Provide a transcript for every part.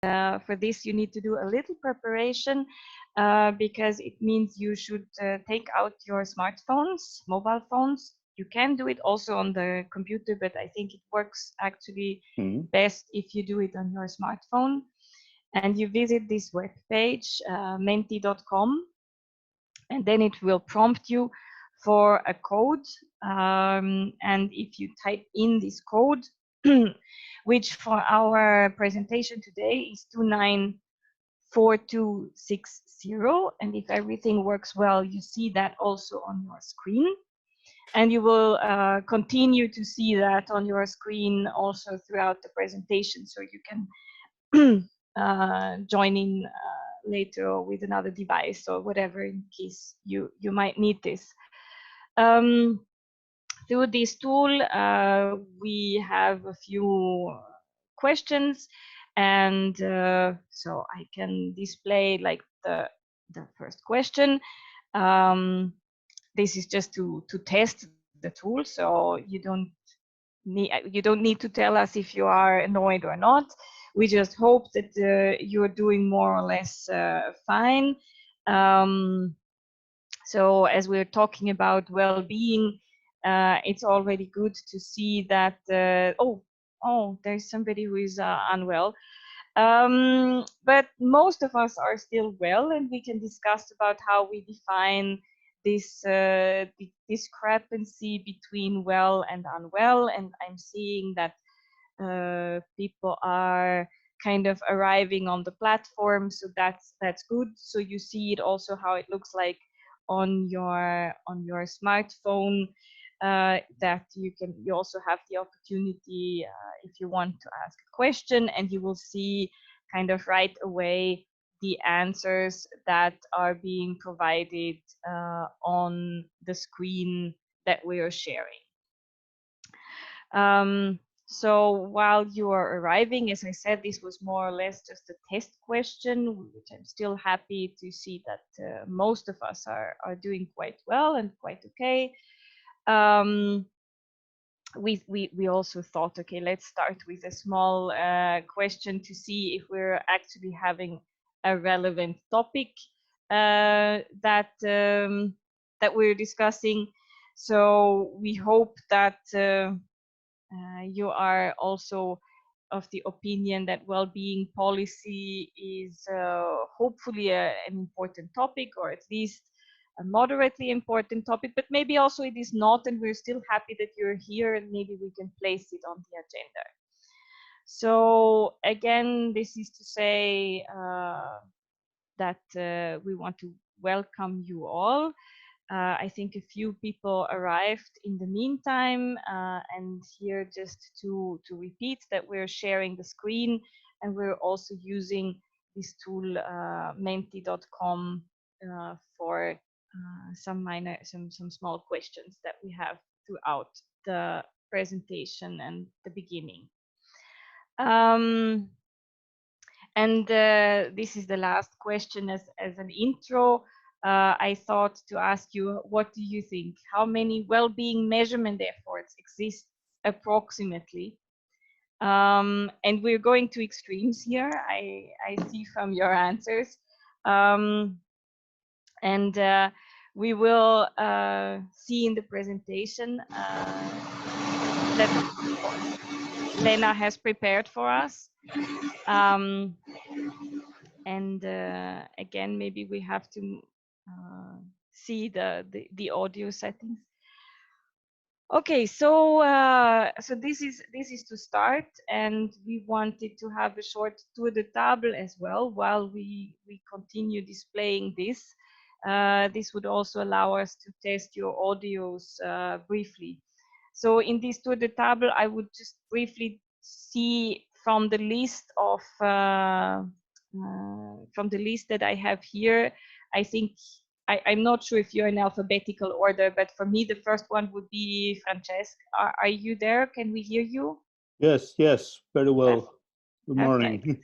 for this you need to do a little preparation because it means you should take out your smartphones, mobile phones. You can do it also on the computer, but I think it works actually best if you do it on your smartphone. And you visit this web page, menti.com, and then it will prompt you for a code. And if you type in this code, which for our presentation today is 294260, and if everything works well, you see that also on your screen. And you will continue to see that on your screen also throughout the presentation, so you can join in later with another device or whatever in case you might need this. Through this tool, we have a few questions, and so I can display like the first question. This is just to test the tool, so you don't need to tell us if you are annoyed or not. We just hope that you're doing more or less fine. So as we're talking about well-being, it's already good to see that, oh, there's somebody who is unwell. But most of us are still well, and we can discuss about how we define this discrepancy between well and unwell. And I'm seeing that people are kind of arriving on the platform, so that's good. So you see it also how it looks like on your smartphone, that you also have the opportunity if you want to ask a question, and you will see kind of right away the answers that are being provided on the screen that we are sharing. So while you are arriving, as I said, this was more or less just a test question, which I'm still happy to see that most of us are doing quite well and quite okay. We also thought, okay, let's start with a small question to see if we're actually having a relevant topic that we're discussing. So we hope that you are also of the opinion that well-being policy is hopefully an important topic, or at least a moderately important topic, but maybe also it is not, and we're still happy that you're here, and maybe we can place it on the agenda. So again, this is to say that we want to welcome you all. I think a few people arrived in the meantime, and here just to repeat that we're sharing the screen, and we're also using this tool menti.com for some small questions that we have throughout the presentation and the beginning. And this is the last question as an intro. I thought to ask you, what do you think? How many well-being measurement efforts exist approximately? And we're going to extremes here, I see from your answers. And we will see in the presentation that Lena has prepared for us. And again, maybe we have to see the audio settings. Okay, so so this is to start, and we wanted to have a short tour de table as well while we continue displaying this. This would also allow us to test your audios briefly. So in this tour de table, I would just briefly see from the list of that I have here. I think I'm not sure if you're in alphabetical order, but for me, the first one would be Francesca. Are you there? Can we hear you? Yes, very well. Good morning.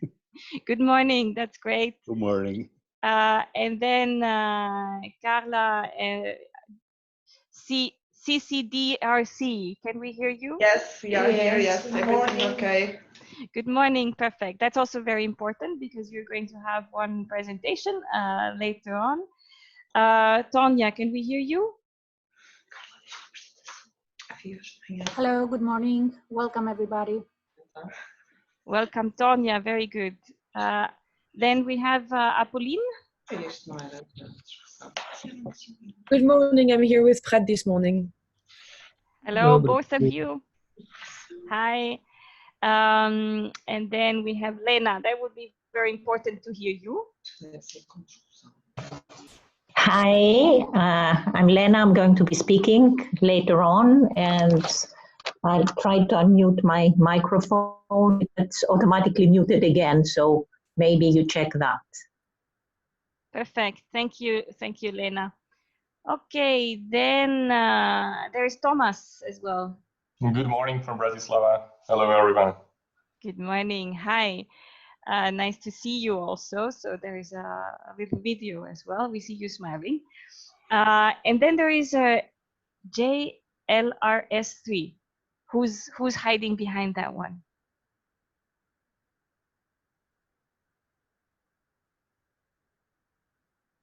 Good morning. That's great. Good morning. And then Carla, CCDRC. Can we hear you? Yes, we are here. Yes, everything okay. Good morning, perfect. That's also very important because you're going to have one presentation later on. Tonya, can we hear you? Hello, good morning. Welcome, everybody. Welcome, Tonya. Very good. Then we have Apolline. Good morning. I'm here with Fred this morning. Hello, both of you. Hi. And then we have Lena. That would be very important to hear you. Hi, I'm Lena. I'm going to be speaking later on, and I'll try to unmute my microphone. It's automatically muted again, so maybe you check that. Perfect. Thank you, Lena. Okay, then there is Thomas as well. Good morning from Bratislava. Hello, everyone. Good morning. Hi. Nice to see you also. So there is a little video as well. We see you smiling. And then there is a JLRS3. Who's hiding behind that one?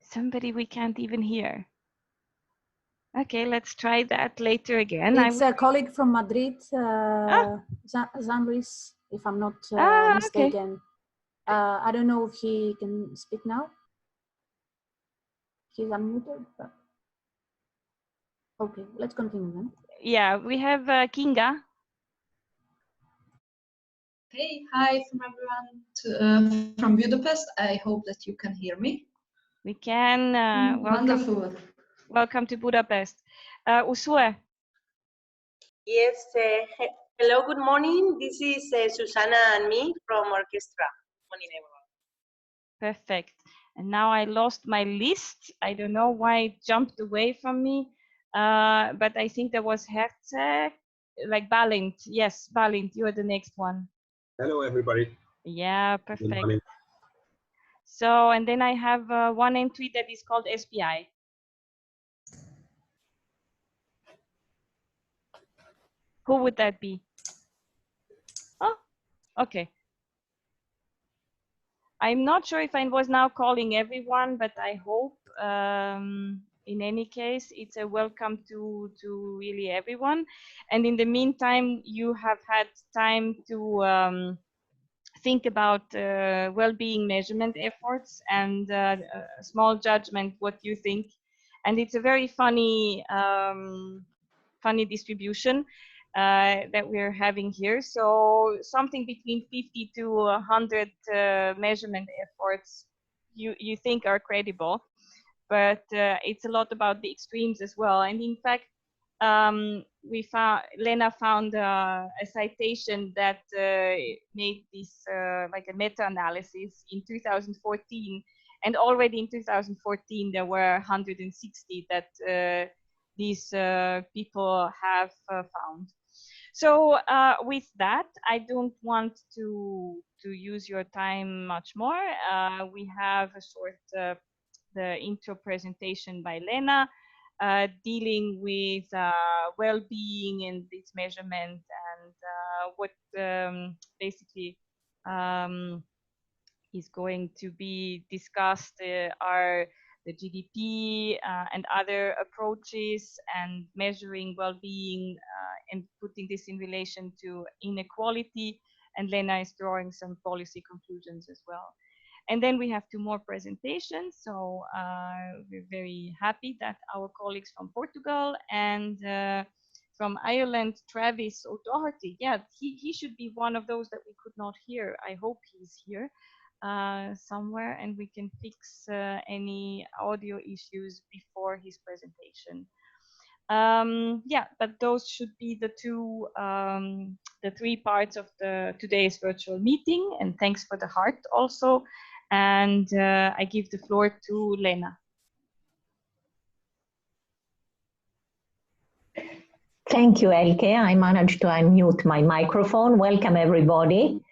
Somebody we can't even hear. Okay, let's try that later again. It's a colleague from Madrid, Jean Luis, if I'm not mistaken. Okay. I don't know if he can speak now. He's unmuted. But... Okay, let's continue then. Yeah, we have Kinga. Hey, hi from everyone from Budapest. I hope that you can hear me. We can. Wonderful. Welcome to Budapest. Usue. Yes, hello, good morning. This is Susana and me from orchestra. Good morning, everyone. Perfect. And now I lost my list. I don't know why it jumped away from me, but I think there was Herzeg, like Balint. Yes, Balint, you are the next one. Hello, everybody. Yeah, perfect. So, and then I have one entry that is called SPI. Who would that be? Oh, okay. I'm not sure if I was now calling everyone, but I hope in any case, it's a welcome to really everyone. And in the meantime, you have had time to think about well-being measurement efforts and a small judgment what you think. And it's a very funny distribution that we're having here. So something between 50 to 100 measurement efforts you think are credible, but it's a lot about the extremes as well. And in fact, Lena found a citation that made this like a meta-analysis in 2014, and already in 2014 there were 160 that these people have found. So with that, I don't want to use your time much more. We have a short the intro presentation by Lena, dealing with well-being and this measurement, and what basically is going to be discussed are the GDP and other approaches, and measuring well-being and putting this in relation to inequality. And Lena is drawing some policy conclusions as well. And then we have 2 more presentations. So we're very happy that our colleagues from Portugal and from Ireland, Travis O'Doherty, yeah, he should be one of those that we could not hear. I hope he's here somewhere, and we can fix any audio issues before his presentation. Yeah, but those should be the 3 parts of today's virtual meeting. And thanks for the heart also. And I give the floor to Lena. Thank you, Elke. I managed to unmute my microphone. Welcome, everybody.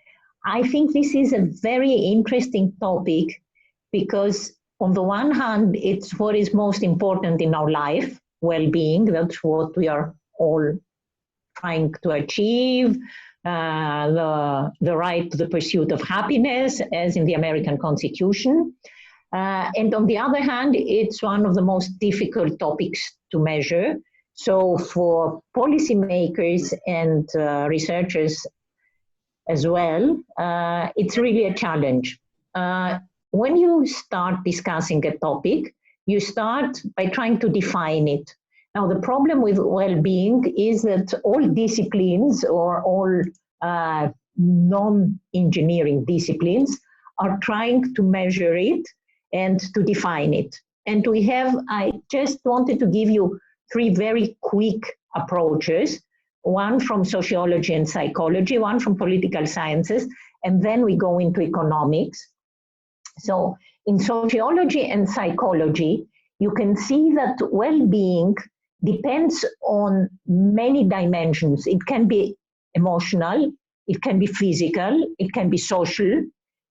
I think this is a very interesting topic because on the one hand, it's what is most important in our life, well-being. That's what we are all trying to achieve, the right to the pursuit of happiness, as in the American Constitution. And on the other hand, it's one of the most difficult topics to measure. So for policymakers and researchers as well, it's really a challenge. When you start discussing a topic, you start by trying to define it. Now, the problem with well-being is that all disciplines or all non-engineering disciplines are trying to measure it and to define it. And I just wanted to give you 3 very quick approaches, one from sociology and psychology, one from political sciences, and then we go into economics. So in sociology and psychology, you can see that well-being depends on many dimensions. It can be emotional, it can be physical, it can be social.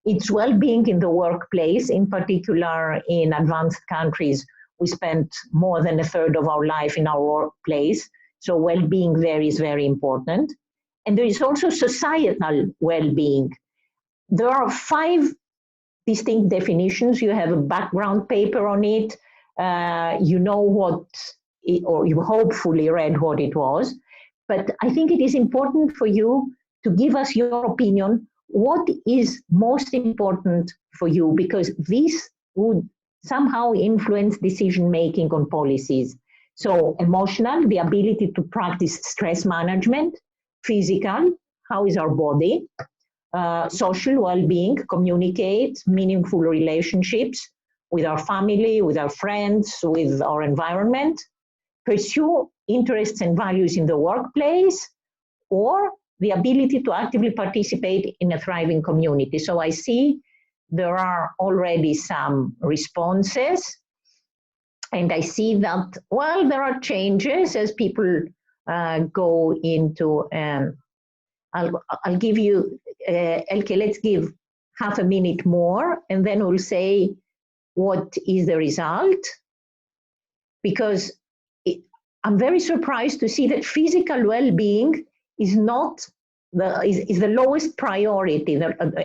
It's well-being in the workplace, in particular in advanced countries. We spend more than a third of our life in our workplace, so well-being there is very important. And there is also societal well-being. There are 5 distinct definitions. You have a background paper on it. You know what, or you hopefully read what it was. But I think it is important for you to give us your opinion. What is most important for you? Because this would somehow influence decision-making on policies. So emotional, the ability to practice stress management. Physical, how is our body? Social well-being, communicate, meaningful relationships with our family, with our friends, with our environment. Pursue interests and values in the workplace, or the ability to actively participate in a thriving community. So I see there are already some responses, and I see that, well, there are changes as people go into, I'll give you, Elke, let's give half a minute more, and then we'll say what is the result, because I'm very surprised to see that physical well-being is not is the lowest priority,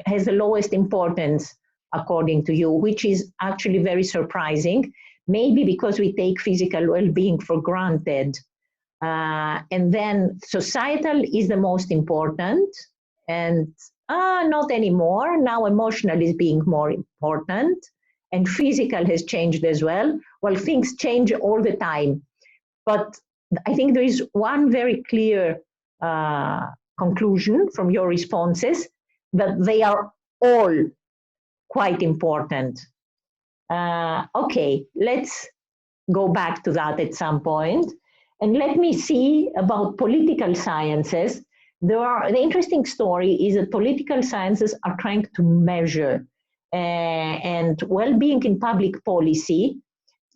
has the lowest importance according to you, which is actually very surprising, maybe because we take physical well-being for granted. And then societal is the most important, and not anymore. Now emotional is being more important, and physical has changed as well. Well, things change all the time. But I think there is one very clear conclusion from your responses, that they are all quite important. Okay, let's go back to that at some point. And let me see about political sciences. The interesting story is that political sciences are trying to measure, and well-being in public policy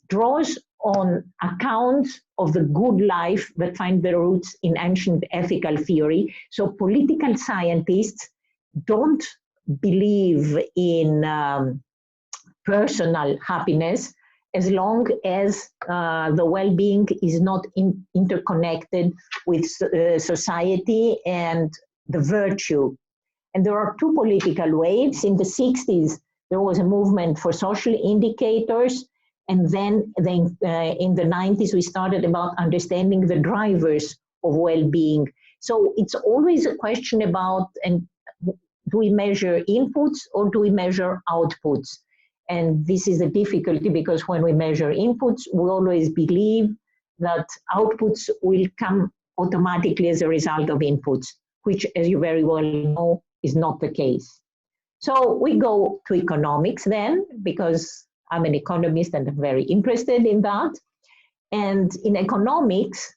draws on accounts of the good life that find their roots in ancient ethical theory. So political scientists don't believe in personal happiness as long as the well-being is not interconnected with society and the virtue. And there are 2 political waves. In the 60s, there was a movement for social indicators. And then in the 90s, we started about understanding the drivers of well-being. So it's always a question about, and do we measure inputs or do we measure outputs? And this is a difficulty, because when we measure inputs, we always believe that outputs will come automatically as a result of inputs, which, as you very well know, is not the case. So we go to economics then, because I'm an economist and I'm very interested in that. And in economics,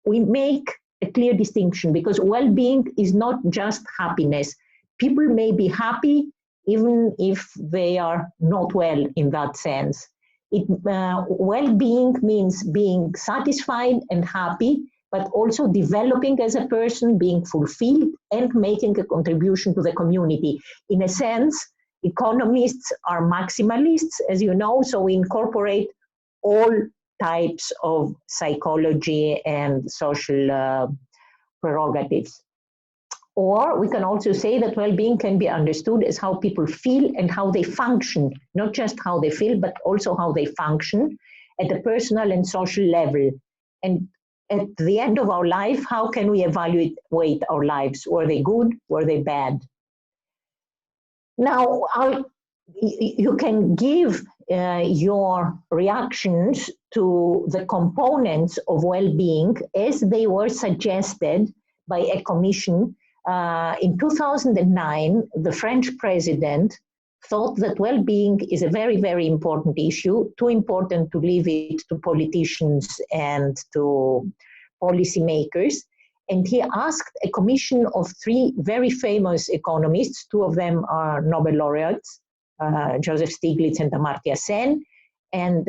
we make a clear distinction, because well-being is not just happiness. People may be happy even if they are not well in that sense. Well-being means being satisfied and happy, but also developing as a person, being fulfilled, and making a contribution to the community. In a sense, economists are maximalists, as you know, so we incorporate all types of psychology and social prerogatives. Or we can also say that well-being can be understood as how people feel and how they function, not just how they feel, but also how they function at a personal and social level. And at the end of our life, how can we evaluate our lives? Were they good? Were they bad? Now, you can give your reactions to the components of well-being as they were suggested by a commission. In 2009, the French president thought that well-being is a very, very important issue, too important to leave it to politicians and to policymakers. And he asked a commission of 3 very famous economists, 2 of them are Nobel laureates, Joseph Stiglitz and Amartya Sen, and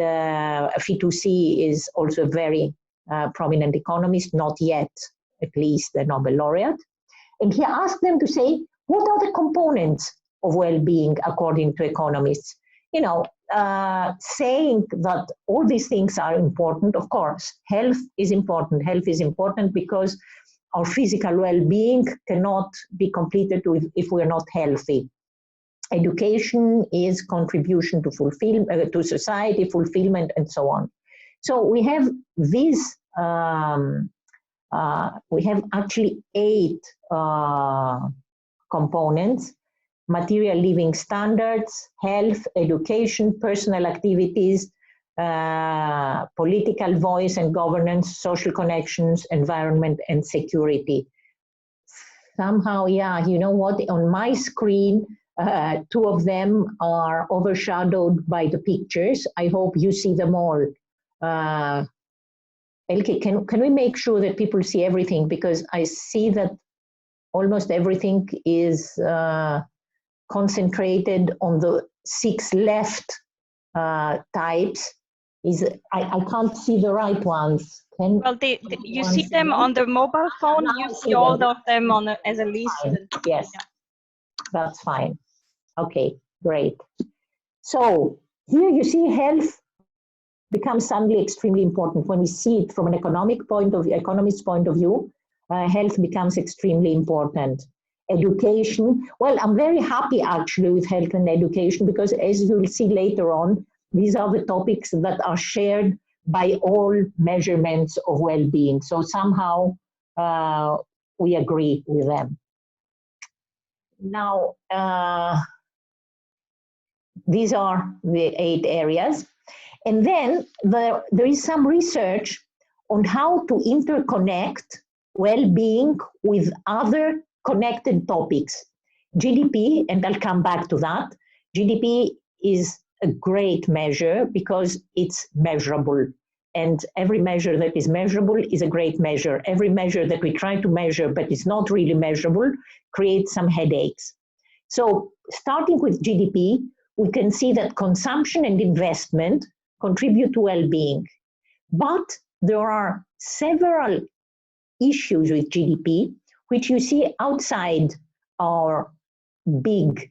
Fitoussi is also a very prominent economist, not yet at least a Nobel laureate. And he asked them to say, what are the components of well-being according to economists? You know, saying that all these things are important, of course. Health is important. Health is important because our physical well-being cannot be completed if we're not healthy. Education is contribution to fulfillment, to society, fulfillment, and so on. So we have these, we have actually 8 components: material living standards, health, education, personal activities, political voice and governance, social connections, environment, and security. Somehow, yeah, you know what, on my screen, 2 of them are overshadowed by the pictures. I hope you see them all. Elke, can we make sure that people see everything? Because I see that almost everything is concentrated on the 6 left types. I can't see the right ones. Well, you see them on the mobile phone. You see all of them on as a list. Yes, yeah. That's fine. Okay, great. So here you see health becomes suddenly extremely important. When we see it from an economist's point of view, health becomes extremely important. Education, well, I'm very happy actually with health and education because as you'll see later on, these are the topics that are shared by all measurements of well-being. So somehow we agree with them. Now, these are the 8 areas. And then there is some research on how to interconnect well-being with other connected topics. GDP, and I'll come back to that. GDP is a great measure because it's measurable. And every measure that is measurable is a great measure. Every measure that we try to measure but is not really measurable creates some headaches. So starting with GDP, we can see that consumption and investment contribute to well-being. But there are several issues with GDP, which you see outside our big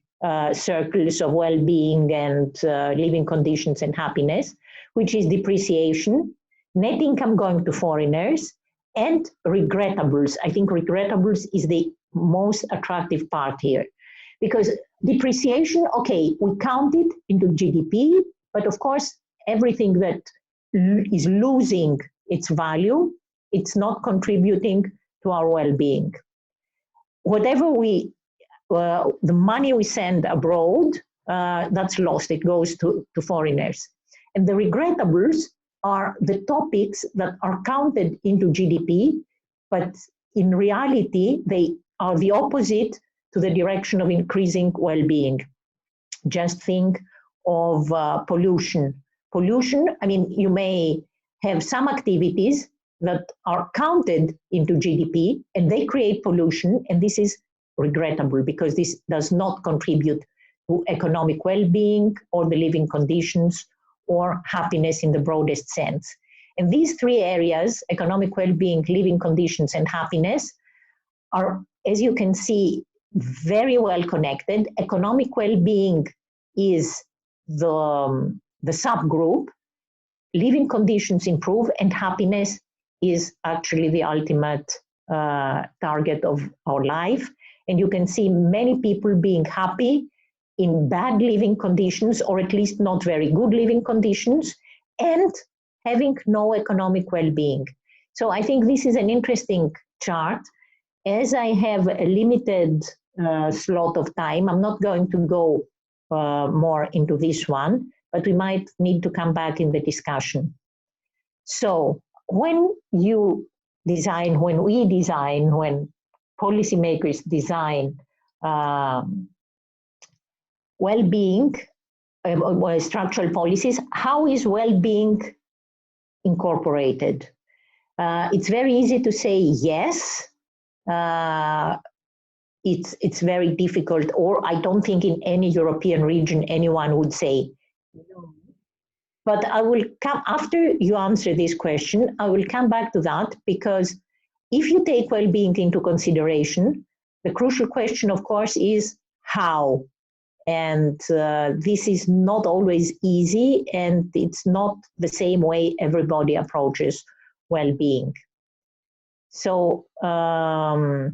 circles of well-being and living conditions and happiness, which is depreciation, net income going to foreigners, and regretables. I think regretables is the most attractive part here. Because depreciation, okay, we count it into GDP, but of course, everything that is losing its value, it's not contributing to our well-being. Whatever the money we send abroad, that's lost, it goes to foreigners. And the regretables are the topics that are counted into GDP, but in reality, they are the opposite to the direction of increasing well-being. Just think of pollution. Pollution, I mean, you may have some activities that are counted into GDP and they create pollution, and this is regrettable because this does not contribute to economic well-being or the living conditions or happiness in the broadest sense. And these 3 areas, economic well-being, living conditions, and happiness, are, as you can see, very well connected. Economic well-being is the subgroup, living conditions improve, and happiness is actually the ultimate target of our life. and you can see many people being happy in bad living conditions, or at least not very good living conditions, and having no economic well-being. So I think this is an interesting chart. As I have a limited slot of time, I'm not going to go more into this one, but we might need to come back in the discussion. So when you design, when we design, when policymakers design well-being, structural policies, how is well-being incorporated? It's very easy to say yes. It's very difficult, or I don't think in any European region anyone would say no. But I will come, after you answer this question, I will come back to that, because if you take well-being into consideration, the crucial question, of course, is how. And this is not always easy, and it's not the same way everybody approaches well-being. So the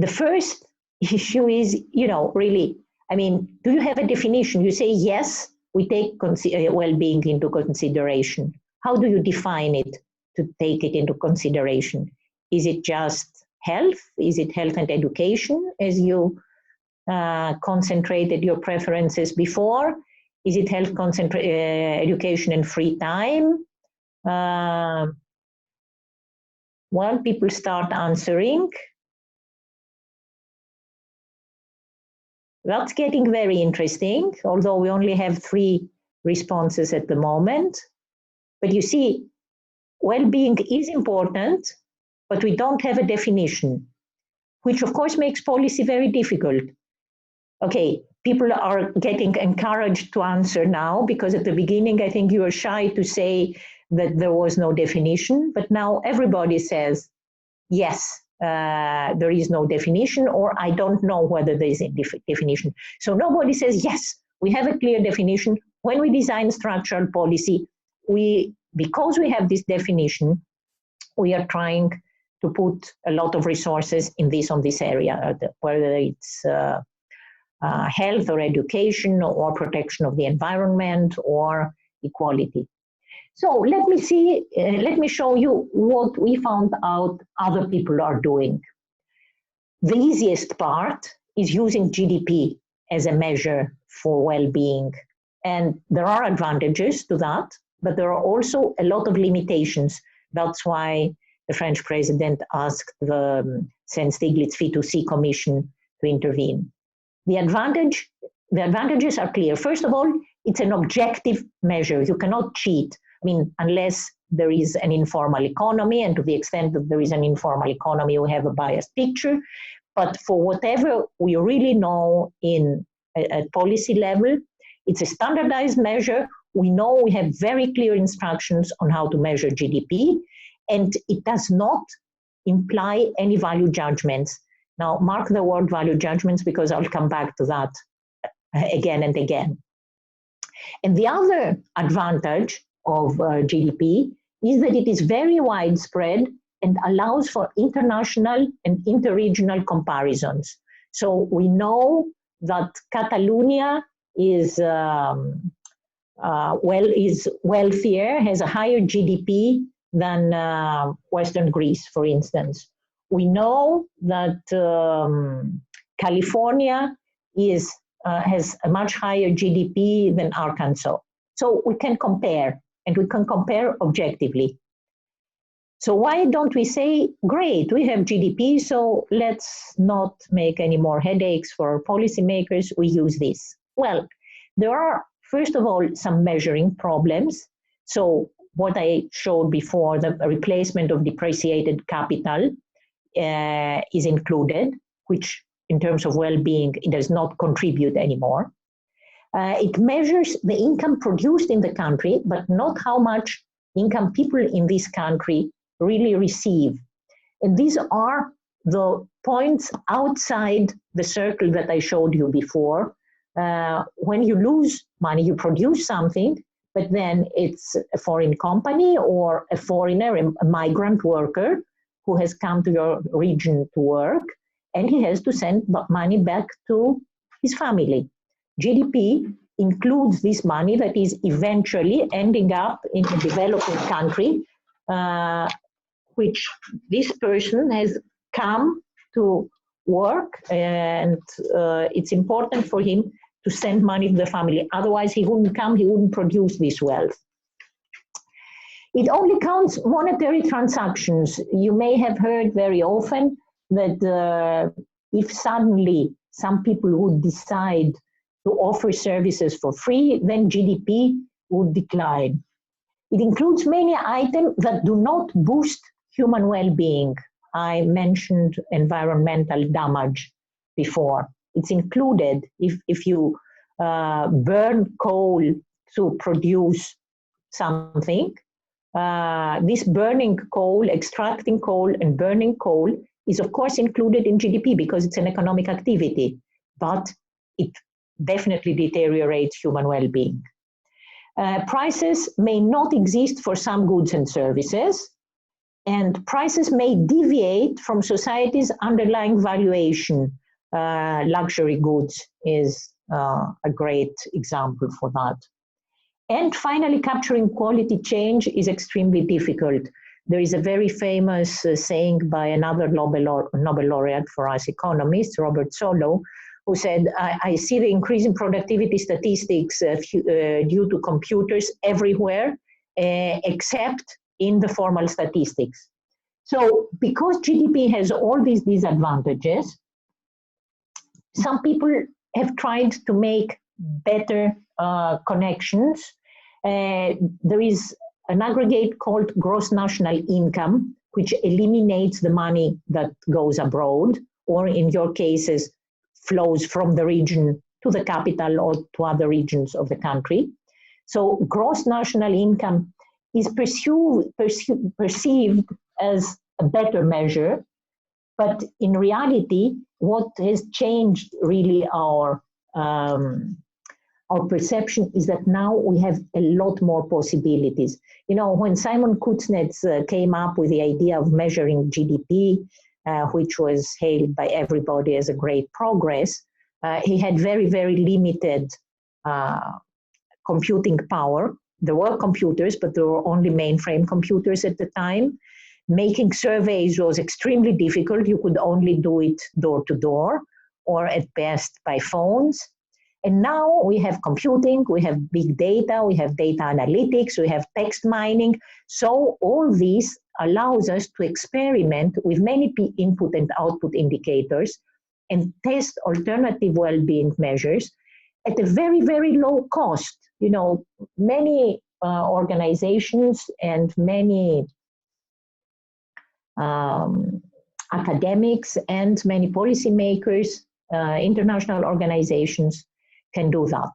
first issue is, really, I mean, do you have a definition? You say, yes, we take well-being into consideration. How do you define it to take it into consideration? Is it just health? Is it health and education, as you concentrated your preferences before? Is it health, education and free time? Well, people start answering. That's getting very interesting, although we only have 3 responses at the moment. But you see, well-being is important, but we don't have a definition, which of course makes policy very difficult. Okay, people are getting encouraged to answer now, because at the beginning, I think you were shy to say that there was no definition, but now everybody says, yes, there is no definition, or I don't know whether there is a definition. So nobody says, yes, we have a clear definition. When we design structural policy, because we have this definition, we are trying to put a lot of resources in on this area, whether it's health or education or protection of the environment or equality. So let me show you what we found out other people are doing. The easiest part is using GDP as a measure for well-being. And there are advantages to that, but there are also a lot of limitations. That's why the French president asked the Stiglitz F2C Commission to intervene. The advantages are clear. First of all, it's an objective measure. You cannot cheat. I mean, unless there is an informal economy, and to the extent that there is an informal economy, we have a biased picture. But for whatever we really know at policy level, it's a standardized measure. We know we have very clear instructions on how to measure GDP, and it does not imply any value judgments. Now, mark the word value judgments, because I'll come back to that again and again. And the other advantage of GDP is that it is very widespread and allows for international and interregional comparisons. So we know that Catalonia is wealthier, has a higher GDP than Western Greece, for instance. We know that California has a much higher GDP than Arkansas. So we can compare, and we can compare objectively. So why don't we say, great, we have GDP, so let's not make any more headaches for our policymakers, we use this. Well, there are, first of all, some measuring problems. So what I showed before, the replacement of depreciated capital is included, which in terms of well-being, it does not contribute anymore. It measures the income produced in the country, but not how much income people in this country really receive. And these are the points outside the circle that I showed you before. When you lose money, you produce something, but then it's a foreign company or a foreigner, a migrant worker who has come to your region to work, and he has to send money back to his family. GDP includes this money that is eventually ending up in a developing country, which this person has come to work, and it's important for him to send money to the family. Otherwise, he wouldn't come, he wouldn't produce this wealth. It only counts monetary transactions. You may have heard very often that if suddenly some people would decide to offer services for free, then GDP would decline. It includes many items that do not boost human well-being. I mentioned environmental damage before. It's included if you burn coal to produce something. This burning coal, extracting coal and burning coal is of course included in GDP because it's an economic activity, but it definitely deteriorates human well-being. Prices may not exist for some goods and services, and prices may deviate from society's underlying valuation. Luxury goods is a great example for that. And finally, capturing quality change is extremely difficult. There is a very famous saying by another Nobel laureate for us economists, Robert Solow, who said, I see the increase in productivity statistics due to computers everywhere, except in the formal statistics. So because GDP has all these disadvantages, some people have tried to make better connections. There is an aggregate called gross national income, which eliminates the money that goes abroad, or in your cases, flows from the region to the capital or to other regions of the country. So gross national income is perceived as a better measure, but in reality, what has changed really our perception is that now we have a lot more possibilities. You know, when Simon Kuznets came up with the idea of measuring GDP, which was hailed by everybody as a great progress, he had very, very limited computing power. There were computers, but there were only mainframe computers at the time. Making surveys was extremely difficult. You could only do it door to door, or at best by phones. And now we have computing, we have big data, we have data analytics, we have text mining. So all this allows us to experiment with many input and output indicators and test alternative well-being measures at a very, very low cost. You know, many organizations and many academics and many policymakers, international organizations can do that.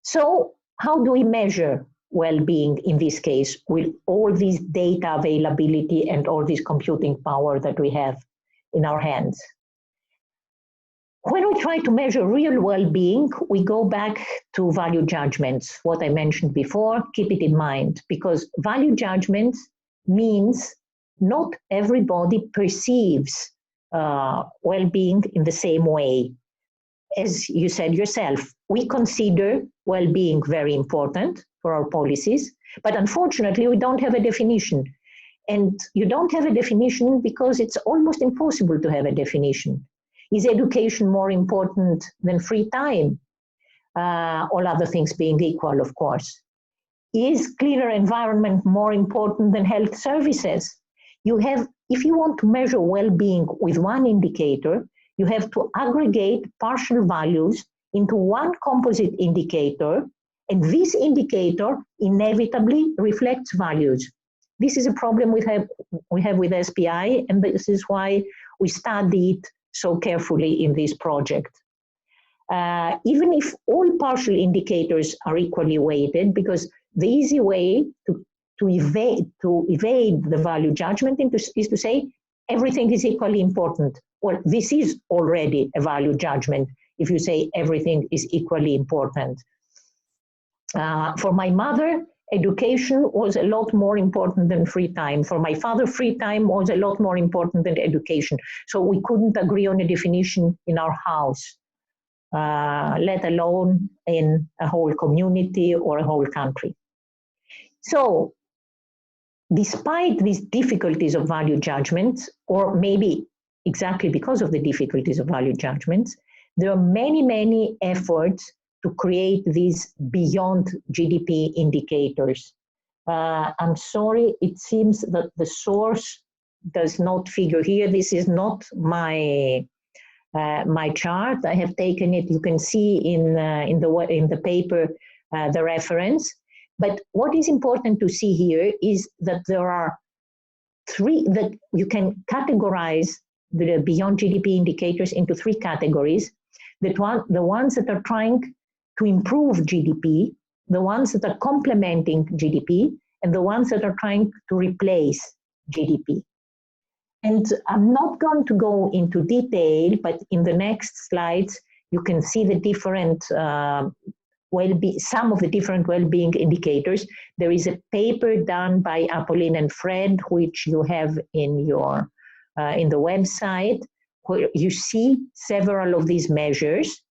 So how do we measure well-being in this case with all this data availability and all this computing power that we have in our hands? When we try to measure real well-being, we go back to value judgments. What I mentioned before, keep it in mind, because value judgments means not everybody perceives well-being in the same way. As you said yourself, we consider well-being very important for our policies, but unfortunately we don't have a definition. And you don't have a definition because it's almost impossible to have a definition. Is education more important than free time? All other things being equal, of course. Is cleaner environment more important than health services? You have, if you want to measure well-being with one indicator, you have to aggregate partial values into one composite indicator, and this indicator inevitably reflects values. This is a problem we have with SPI, and this is why we study it so carefully in this project. Even if all partial indicators are equally weighted, because the easy way to evade the value judgment is to say everything is equally important. Well, this is already a value judgment if you say everything is equally important. For my mother, education was a lot more important than free time. For my father, free time was a lot more important than education. So we couldn't agree on a definition in our house, let alone in a whole community or a whole country. So despite these difficulties of value judgments, or maybe exactly because of the difficulties of value judgments, there are many, many efforts to create these beyond GDP indicators. I'm sorry, it seems that the source does not figure here. This is not my my chart. I have taken it. You can see in the paper the reference. But what is important to see here is that there are three, that you can categorize the beyond GDP indicators into three categories. The ones that are trying to improve GDP, the ones that are complementing GDP, and the ones that are trying to replace GDP. And I'm not going to go into detail, but in the next slides, you can see the different some of the different well-being indicators. There is a paper done by Apolline and Fred, which you have in your in the website, where you see several of these measures,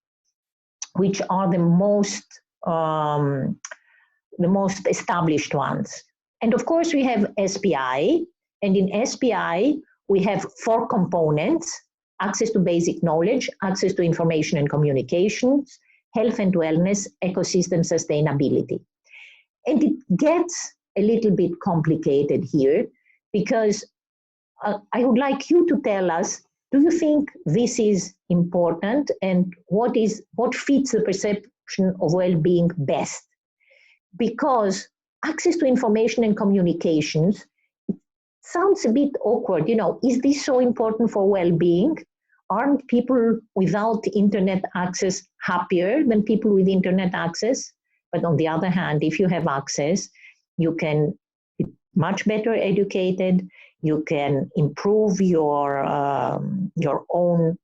which are the most established ones. And of course, we have SPI, and in SPI, we have 4 components: access to basic knowledge, access to information and communications, health and wellness, ecosystem sustainability. And it gets a little bit complicated here, because I would like you to tell us, do you think this is important, and what fits the perception of well-being best? Because access to information and communications sounds a bit awkward. You know, is this so important for well-being? Aren't people without internet access happier than people with internet access? But on the other hand, if you have access, you can be much better educated, you can improve your own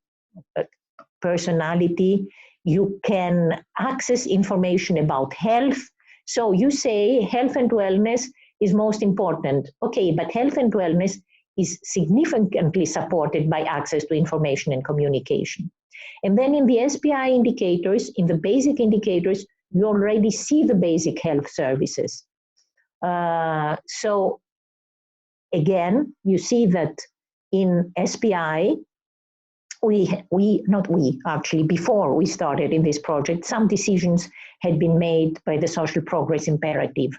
personality, you can access information about health. So you say health and wellness is most important. Okay, but health and wellness is significantly supported by access to information and communication. And then in the SPI indicators, in the basic indicators, you already see the basic health services. So again, you see that in SPI, before we started in this project, some decisions had been made by the social progress imperative.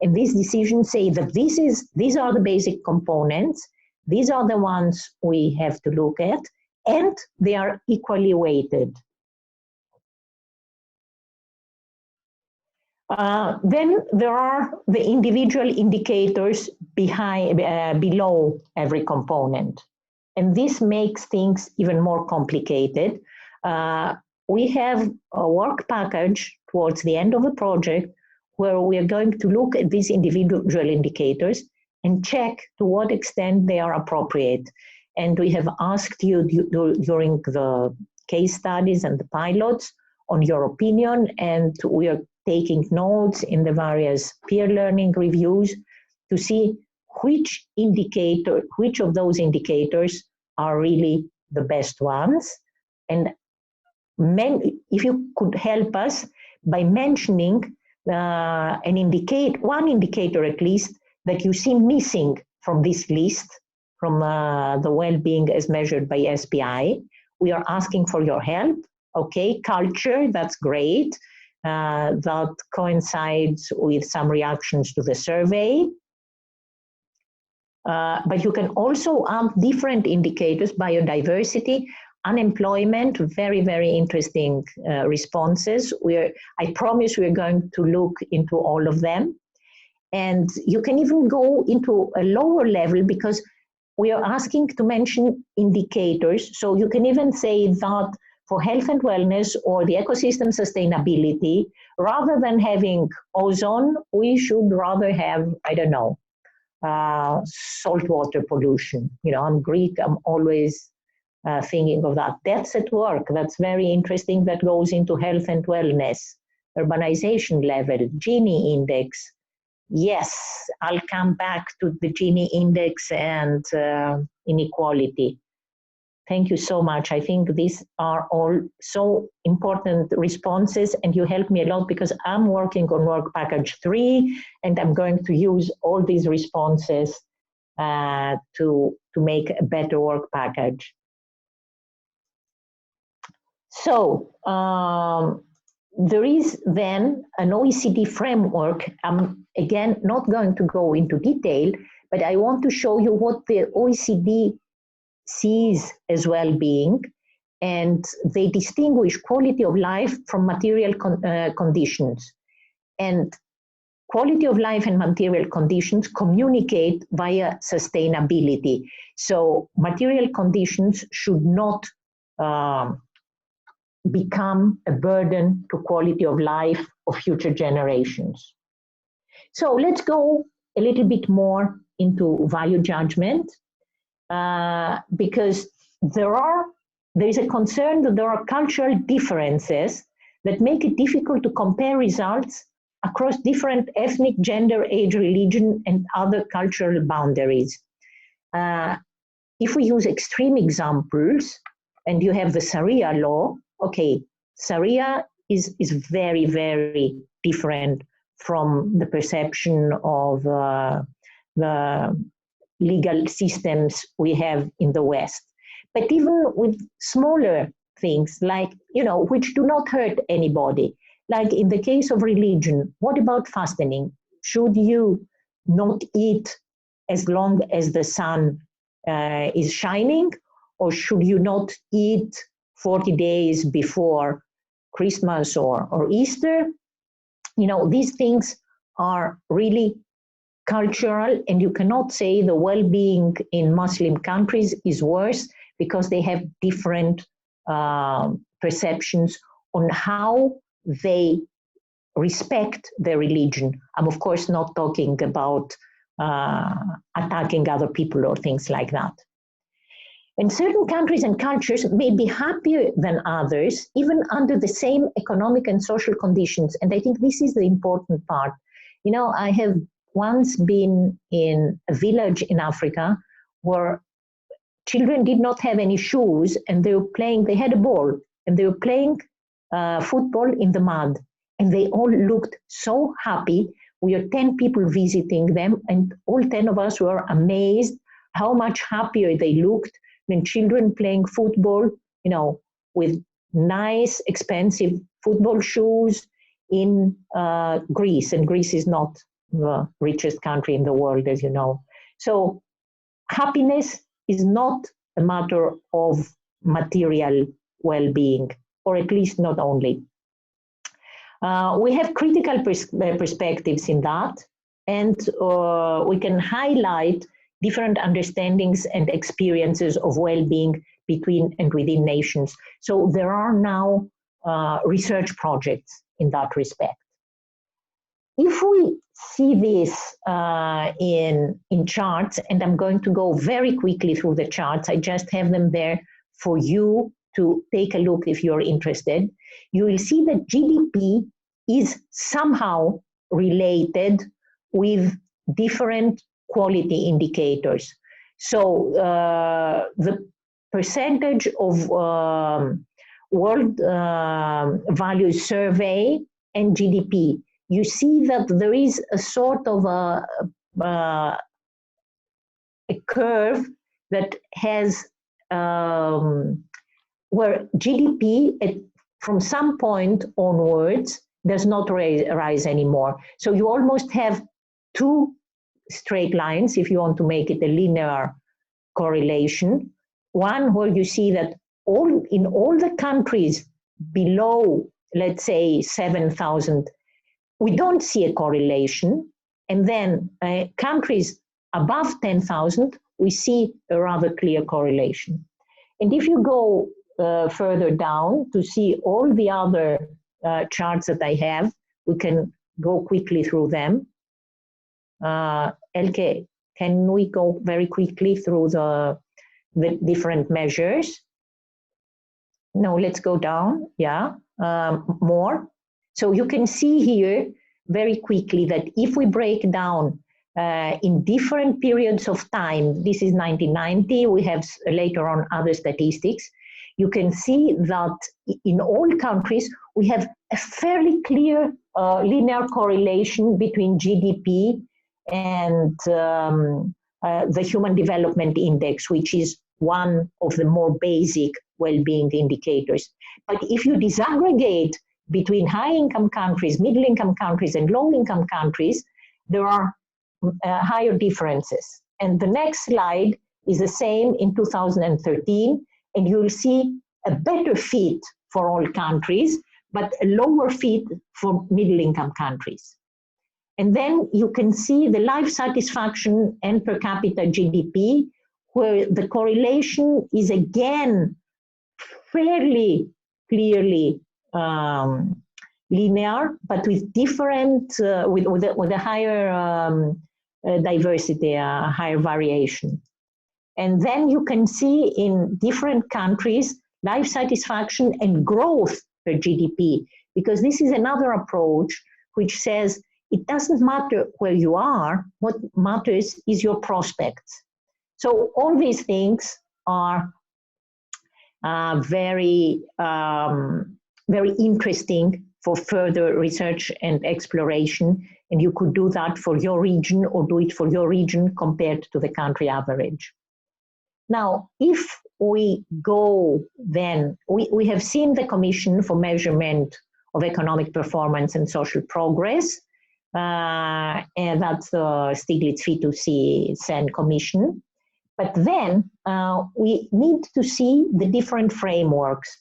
And these decisions say that these are the basic components, these are the ones we have to look at, and they are equally weighted. Then there are the individual indicators below every component. And this makes things even more complicated. We have a work package towards the end of the project where we are going to look at these individual indicators and check to what extent they are appropriate. And we have asked you during the case studies and the pilots on your opinion, and we are taking notes in the various peer learning reviews to see which of those indicators are really the best ones. And if you could help us by mentioning one indicator at least that you see missing from this list, from the well-being as measured by SPI. We are asking for your help. Okay, culture, that's great. That coincides with some reactions to the survey. But you can also add different indicators: biodiversity, unemployment, very, very interesting responses. I promise we're going to look into all of them. And you can even go into a lower level, because we are asking to mention indicators. So you can even say that for health and wellness or the ecosystem sustainability, rather than having ozone, we should rather have, I don't know, saltwater pollution. You know, I'm Greek, I'm always thinking of that. Deaths at work, that's very interesting. That goes into health and wellness. Urbanization level, Gini index, Yes, I'll come back to the Gini index and inequality. Thank you so much. I think these are all so important responses, and you help me a lot because I'm working on work package 3, and I'm going to use all these responses to make a better work package. So there is then an OECD framework. I'm again not going to go into detail, but I want to show you what the OECD sees as well-being, and they distinguish quality of life from material conditions. And quality of life and material conditions communicate via sustainability. So material conditions should not become a burden to quality of life of future generations. So let's go a little bit more into value judgment. Because there is a concern that there are cultural differences that make it difficult to compare results across different ethnic, gender, age, religion, and other cultural boundaries. If we use extreme examples, and you have the Sharia law, okay, Sharia is very, very different from the perception of the legal systems we have in the West. But even with smaller things like, which do not hurt anybody, like in the case of religion, what about fasting? Should you not eat as long as the sun is shining, or should you not eat 40 days before Christmas or Easter? These things are really cultural, and you cannot say the well-being in Muslim countries is worse because they have different perceptions on how they respect their religion. I'm of course not talking about attacking other people or things like that. And certain countries and cultures may be happier than others, even under the same economic and social conditions. And I think this is the important part. I have once been in a village in Africa where children did not have any shoes, and they had a ball, and they were playing football in the mud, and they all looked so happy. We were 10 people visiting them, and all 10 of us were amazed how much happier they looked than children playing football, with nice, expensive football shoes in Greece. And Greece is not the richest country in the world, as you know. So happiness is not a matter of material well-being, or at least not only. We have critical perspectives in that, and we can highlight different understandings and experiences of well-being between and within nations. So there are now research projects in that respect. If we see this in charts, and I'm going to go very quickly through the charts, I just have them there for you to take a look if you're interested, you will see that GDP is somehow related with different quality indicators. So the percentage of World Values Survey and GDP, you see that there is a sort of a curve that has where GDP from some point onwards does not rise anymore. So you almost have two straight lines, if you want to make it a linear correlation. One where you see that in all the countries below, let's say 7,000, we don't see a correlation. And then countries above 10,000, we see a rather clear correlation. And if you go further down to see all the other charts that I have, we can go quickly through them. Elke, can we go very quickly through the different measures? No, let's go down, yeah, more. So you can see here very quickly that if we break down in different periods of time, this is 1990, we have later on other statistics, you can see that in all countries we have a fairly clear linear correlation between GDP and the Human Development Index, which is one of the more basic well-being indicators. But if you disaggregate between high-income countries, middle-income countries, and low-income countries, there are higher differences. And the next slide is the same in 2013, and you'll see a better fit for all countries, but a lower fit for middle-income countries. And then you can see the life satisfaction and per capita GDP, where the correlation is again fairly clearly linear, but with different, with a higher diversity, a higher variation. And then you can see in different countries life satisfaction and growth per GDP, because this is another approach which says it doesn't matter where you are, what matters is your prospects. So all these things are very interesting for further research and exploration, and you could do that for your region or do it for your region compared to the country average. Now, if we go then, we have seen the Commission for Measurement of Economic Performance and Social Progress, and that's the Stiglitz-Fitoussi-Sen Commission. But then we need to see the different frameworks.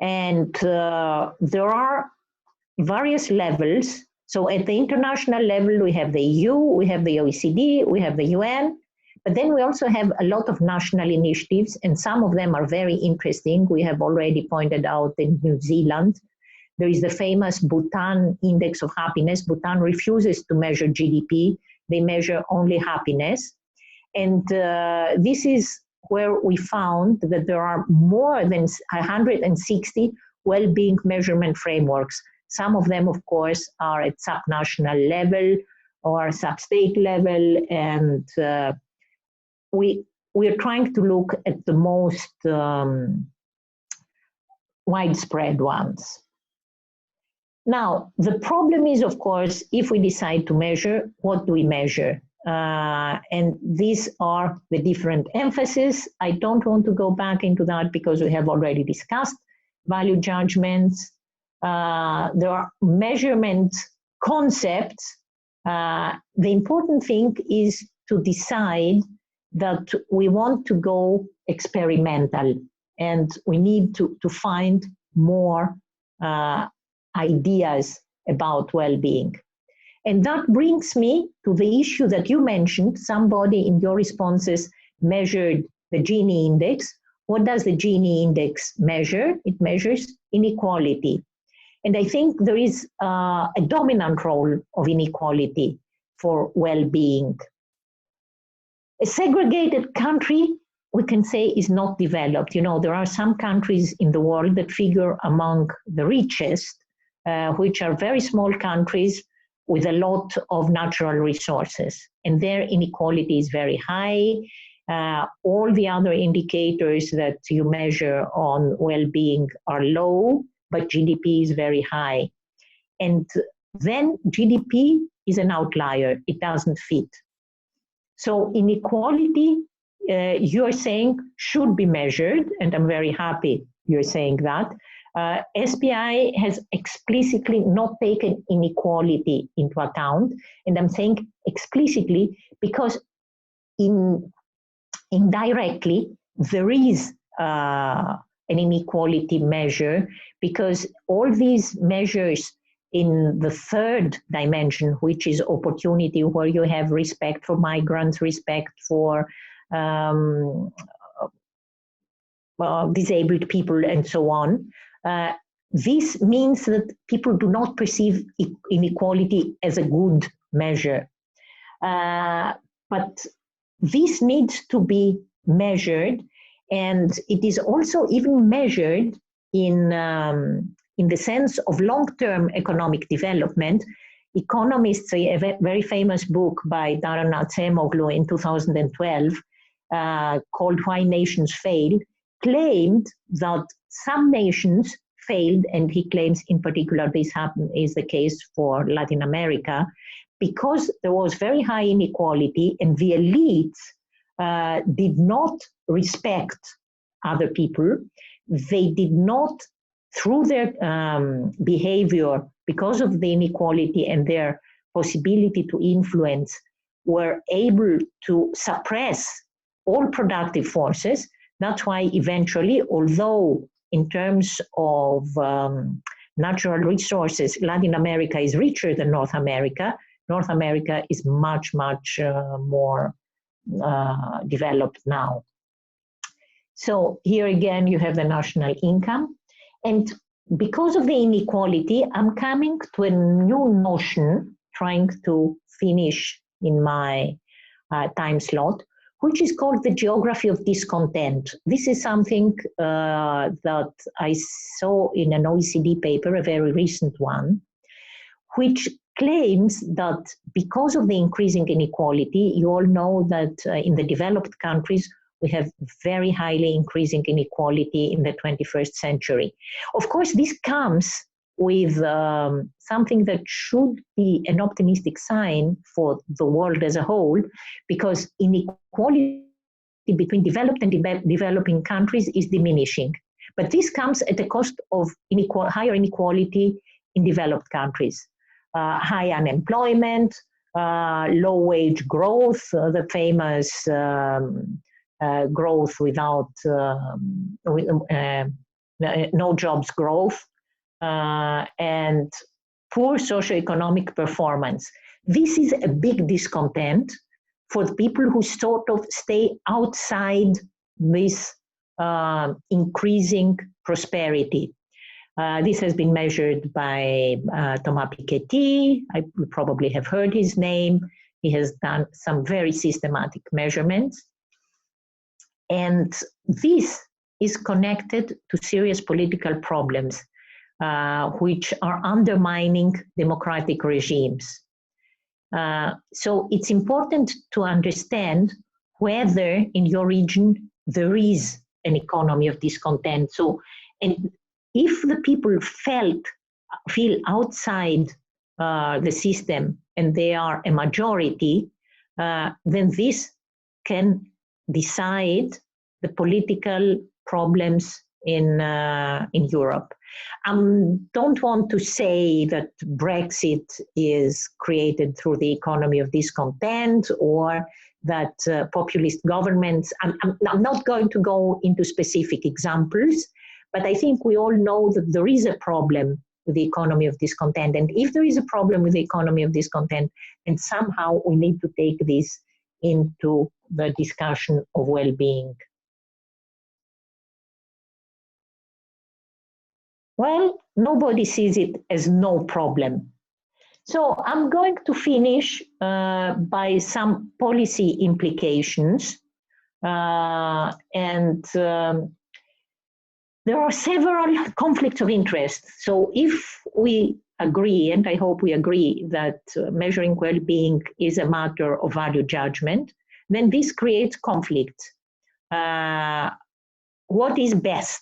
And there are various levels. So at the international level, we have the EU, we have the OECD, we have the UN, but then we also have a lot of national initiatives, and some of them are very interesting. We have already pointed out in New Zealand. There is the famous Bhutan Index of Happiness. Bhutan refuses to measure GDP. They measure only happiness. And this is where we found that there are more than 160 well-being measurement frameworks. Some of them, of course, are at subnational level or sub-state level, and we are trying to look at the most widespread ones. Now, the problem is, of course, if we decide to measure, what do we measure? And these are the different emphases. I don't want to go back into that because we have already discussed value judgments. There are measurement concepts. The important thing is to decide that we want to go experimental, and we need to find more ideas about well-being. And that brings me to the issue that you mentioned. Somebody in your responses measured the Gini index. What does the Gini index measure? It measures inequality. And I think there is a dominant role of inequality for well-being. A segregated country, we can say, is not developed. You know, there are some countries in the world that figure among the richest, which are very small countries with a lot of natural resources, and their inequality is very high. All the other indicators that you measure on well-being are low, but GDP is very high. And then GDP is an outlier, it doesn't fit. So inequality, you're saying, should be measured, and I'm very happy you're saying that. SPI has explicitly not taken inequality into account, and I'm saying explicitly because indirectly there is an inequality measure, because all these measures in the third dimension, which is opportunity, where you have respect for migrants, respect for disabled people, and so on. This means that people do not perceive inequality as a good measure. But this needs to be measured, and it is also even measured in in the sense of long-term economic development, economists, a very famous book by Daron Acemoglu in 2012 called Why Nations Fail, claimed that some nations failed, and he claims in particular this is the case for Latin America, because there was very high inequality and the elites did not respect other people. They did not, through their behavior, because of the inequality and their possibility to influence, were able to suppress all productive forces. That's why eventually, although in terms of natural resources, Latin America is richer than North America, North America is much, much more developed now. So here again, you have the national income. And because of the inequality, I'm coming to a new notion, trying to finish in my time slot, which is called the geography of discontent. This is something that I saw in an OECD paper, a very recent one, which claims that because of the increasing inequality, you all know that in the developed countries, we have very highly increasing inequality in the 21st century. Of course, this comes with something that should be an optimistic sign for the world as a whole, because inequality between developed and developing countries is diminishing. But this comes at the cost of higher inequality in developed countries. High unemployment, low wage growth, the famous growth without no jobs growth, and poor socioeconomic performance. This is a big discontent for the people who sort of stay outside this increasing prosperity. This has been measured by Thomas Piketty. I probably have heard his name. He has done some very systematic measurements. And this is connected to serious political problems, which are undermining democratic regimes. So it's important to understand whether in your region there is an economy of discontent. So, and if the people feel outside the system and they are a majority, then this can decide the political problems in Europe. Don't want to say that Brexit is created through the economy of discontent or that populist governments, I'm not going to go into specific examples, but I think we all know that there is a problem with the economy of discontent. And if there is a problem with the economy of discontent, then somehow we need to take this into the discussion of well-being. Well, nobody sees it as no problem. So I'm going to finish by some policy implications. There are several conflicts of interest. So if we agree, and I hope we agree, that measuring well-being is a matter of value judgment, then this creates conflict. What is best?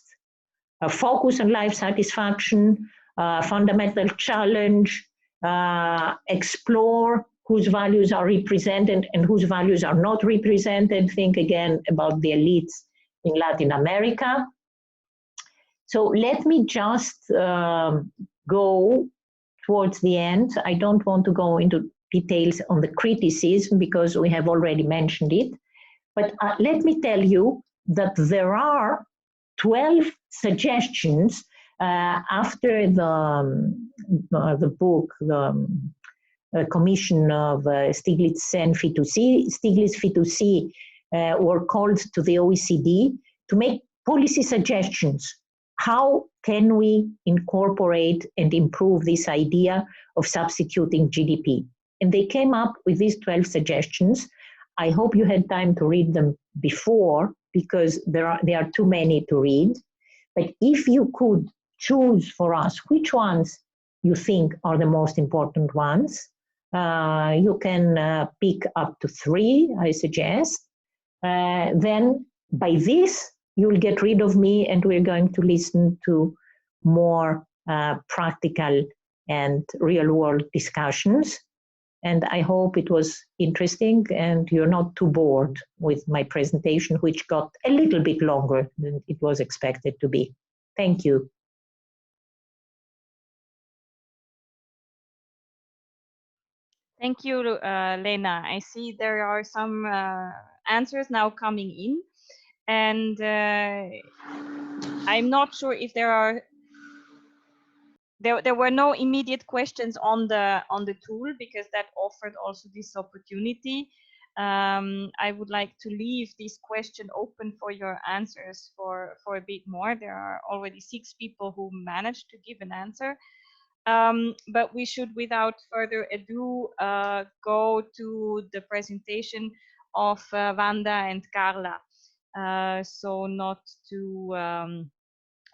A focus on life satisfaction, fundamental challenge, explore whose values are represented and whose values are not represented. Think again about the elites in Latin America. So let me just go towards the end. I don't want to go into details on the criticism because we have already mentioned it. But let me tell you that there are 12 suggestions after the book, the commission of Stiglitz and Fitoussi were called to the OECD to make policy suggestions. How can we incorporate and improve this idea of substituting GDP? And they came up with these 12 suggestions. I hope you had time to read them before because there are too many to read. But if you could choose for us which ones you think are the most important ones. You can pick up to 3, I suggest. Then by this, you'll get rid of me and we're going to listen to more practical and real-world discussions. And I hope it was interesting and you're not too bored with my presentation, which got a little bit longer than it was expected to be. Thank you. Thank you, Lena. I see there are some answers now coming in, and I'm not sure if there were no immediate questions on the tool, because that offered also this opportunity. I would like to leave this question open for your answers for a bit more. There are already 6 people who managed to give an answer. But we should, without further ado, go to the presentation of Wanda and Carla. So not to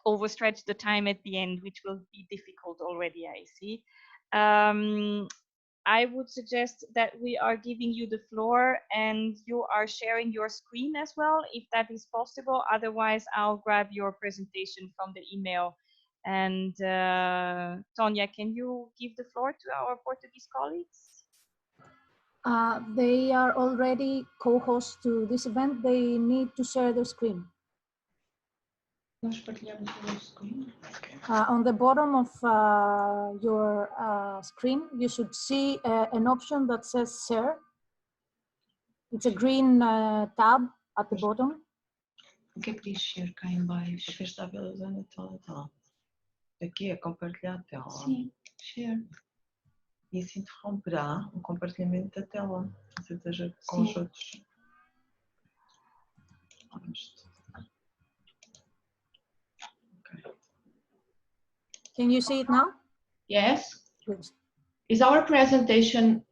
overstretch the time at the end, which will be difficult already, I see. I would suggest that we are giving you the floor and you are sharing your screen as well, if that is possible. Otherwise, I'll grab your presentation from the email. And Tonya, can you give the floor to our Portuguese colleagues? They are already co-hosts to this event. They need to share their screen. On the bottom of your screen, you should see an option that says share. It's a green tab at the bottom. O que diz share cá em baixo? Porque está pela zona toda. Aqui é compartilhar a tela. Sim, share. E isso interromperá o compartilhamento da tela. Se esteja com os outros. Can you see it now? Yes. Good. Is our presentation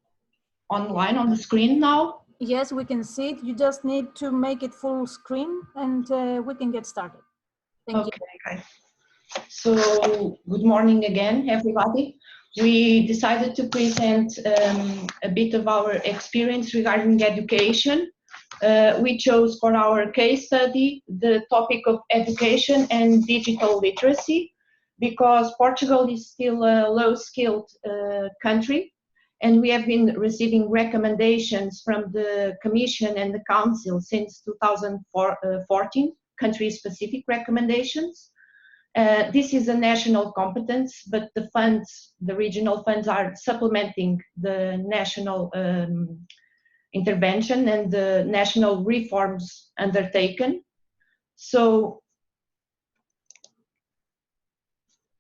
online on the screen now? Yes, we can see it. You just need to make it full screen and we can get started. Thank you. Okay. So, good morning again, everybody. We decided to present a bit of our experience regarding education. We chose for our case study the topic of education and digital literacy, because Portugal is still a low-skilled country, and we have been receiving recommendations from the Commission and the Council since 2014, country-specific recommendations. This is a national competence, but the funds, the regional funds, are supplementing the national intervention and the national reforms undertaken. So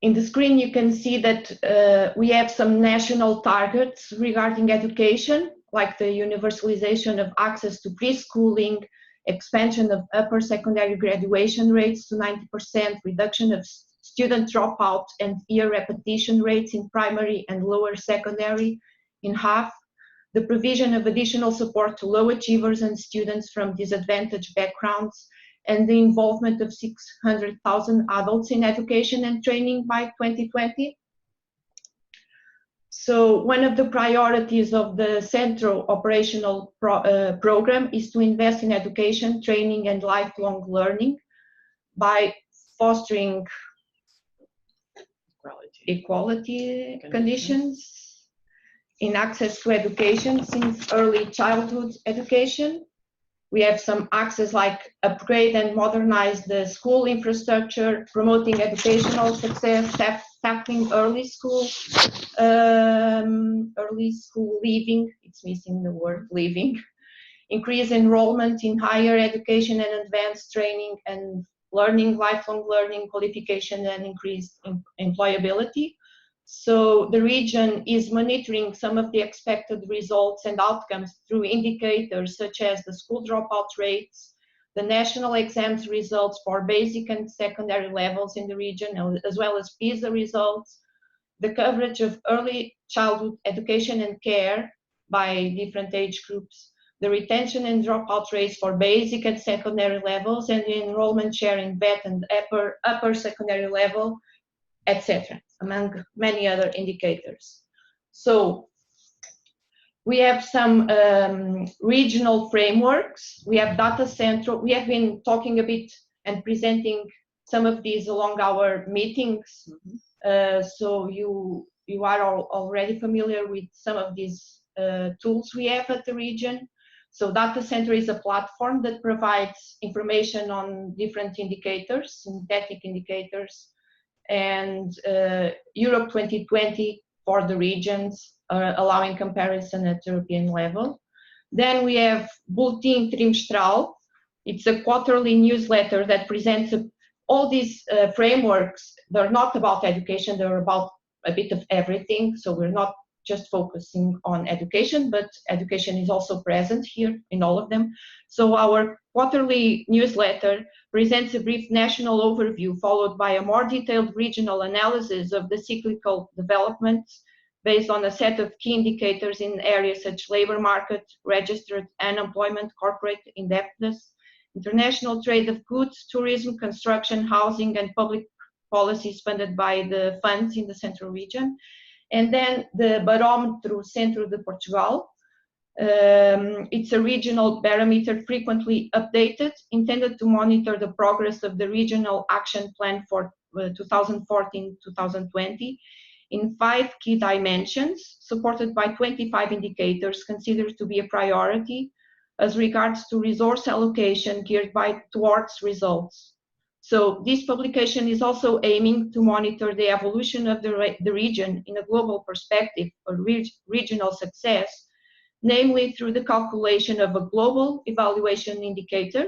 in the screen you can see that we have some national targets regarding education, like the universalization of access to preschooling, expansion of upper secondary graduation rates to 90%, reduction of student dropout and year repetition rates in primary and lower secondary in half, the provision of additional support to low achievers and students from disadvantaged backgrounds, and the involvement of 600,000 adults in education and training by 2020. So one of the priorities of the Central Operational Program is to invest in education, training, and lifelong learning by fostering equality conditions in access to education since early childhood education. We have some access like upgrade and modernize the school infrastructure, promoting educational success, tackling early school leaving, it's missing the word leaving, increase enrollment in higher education and advanced training and learning, lifelong learning, qualification, and increased employability. So the region is monitoring some of the expected results and outcomes through indicators such as the school dropout rates, the national exams results for basic and secondary levels in the region, as well as PISA results, the coverage of early childhood education and care by different age groups, the retention and dropout rates for basic and secondary levels, and the enrollment share in VET and upper secondary level, etc., among many other indicators. So we have some regional frameworks. We have data central. We have been talking a bit and presenting some of these along our meetings. So you are already familiar with some of these tools we have at the region. So data center is a platform that provides information on different indicators, synthetic indicators, and Europe 2020 for the regions, allowing comparison at European level. Then we have Bulletin Trimestral. It's a quarterly newsletter that presents all these frameworks. They're not about education, they're about a bit of everything. So we're not just focusing on education, but education is also present here in all of them. So our quarterly newsletter presents a brief national overview, followed by a more detailed regional analysis of the cyclical developments based on a set of key indicators in areas such as labor market, registered unemployment, corporate indebtedness, international trade of goods, tourism, construction, housing, and public policies funded by the funds in the central region. And then the Barómetro Centro de Portugal. It's a regional barometer frequently updated, intended to monitor the progress of the regional action plan for 2014-2020 in 5 key dimensions, supported by 25 indicators considered to be a priority as regards to resource allocation geared towards results. So this publication is also aiming to monitor the evolution of the region in a global perspective of regional success, namely through the calculation of a global evaluation indicator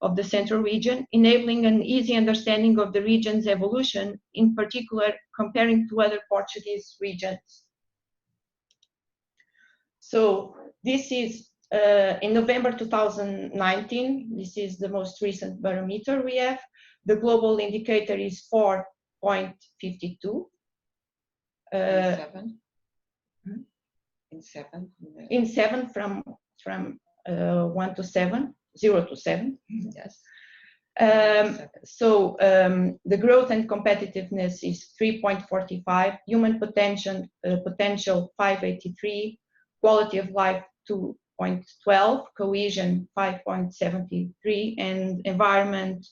of the central region, enabling an easy understanding of the region's evolution, in particular comparing to other Portuguese regions. So this is in November 2019, this is the most recent barometer we have. The global indicator is 4.52. In 7 from 1 to 7, 0 to 7. Yes. So the growth and competitiveness is 3.45, human potential 583, quality of life 2.12, cohesion 5.73, and environment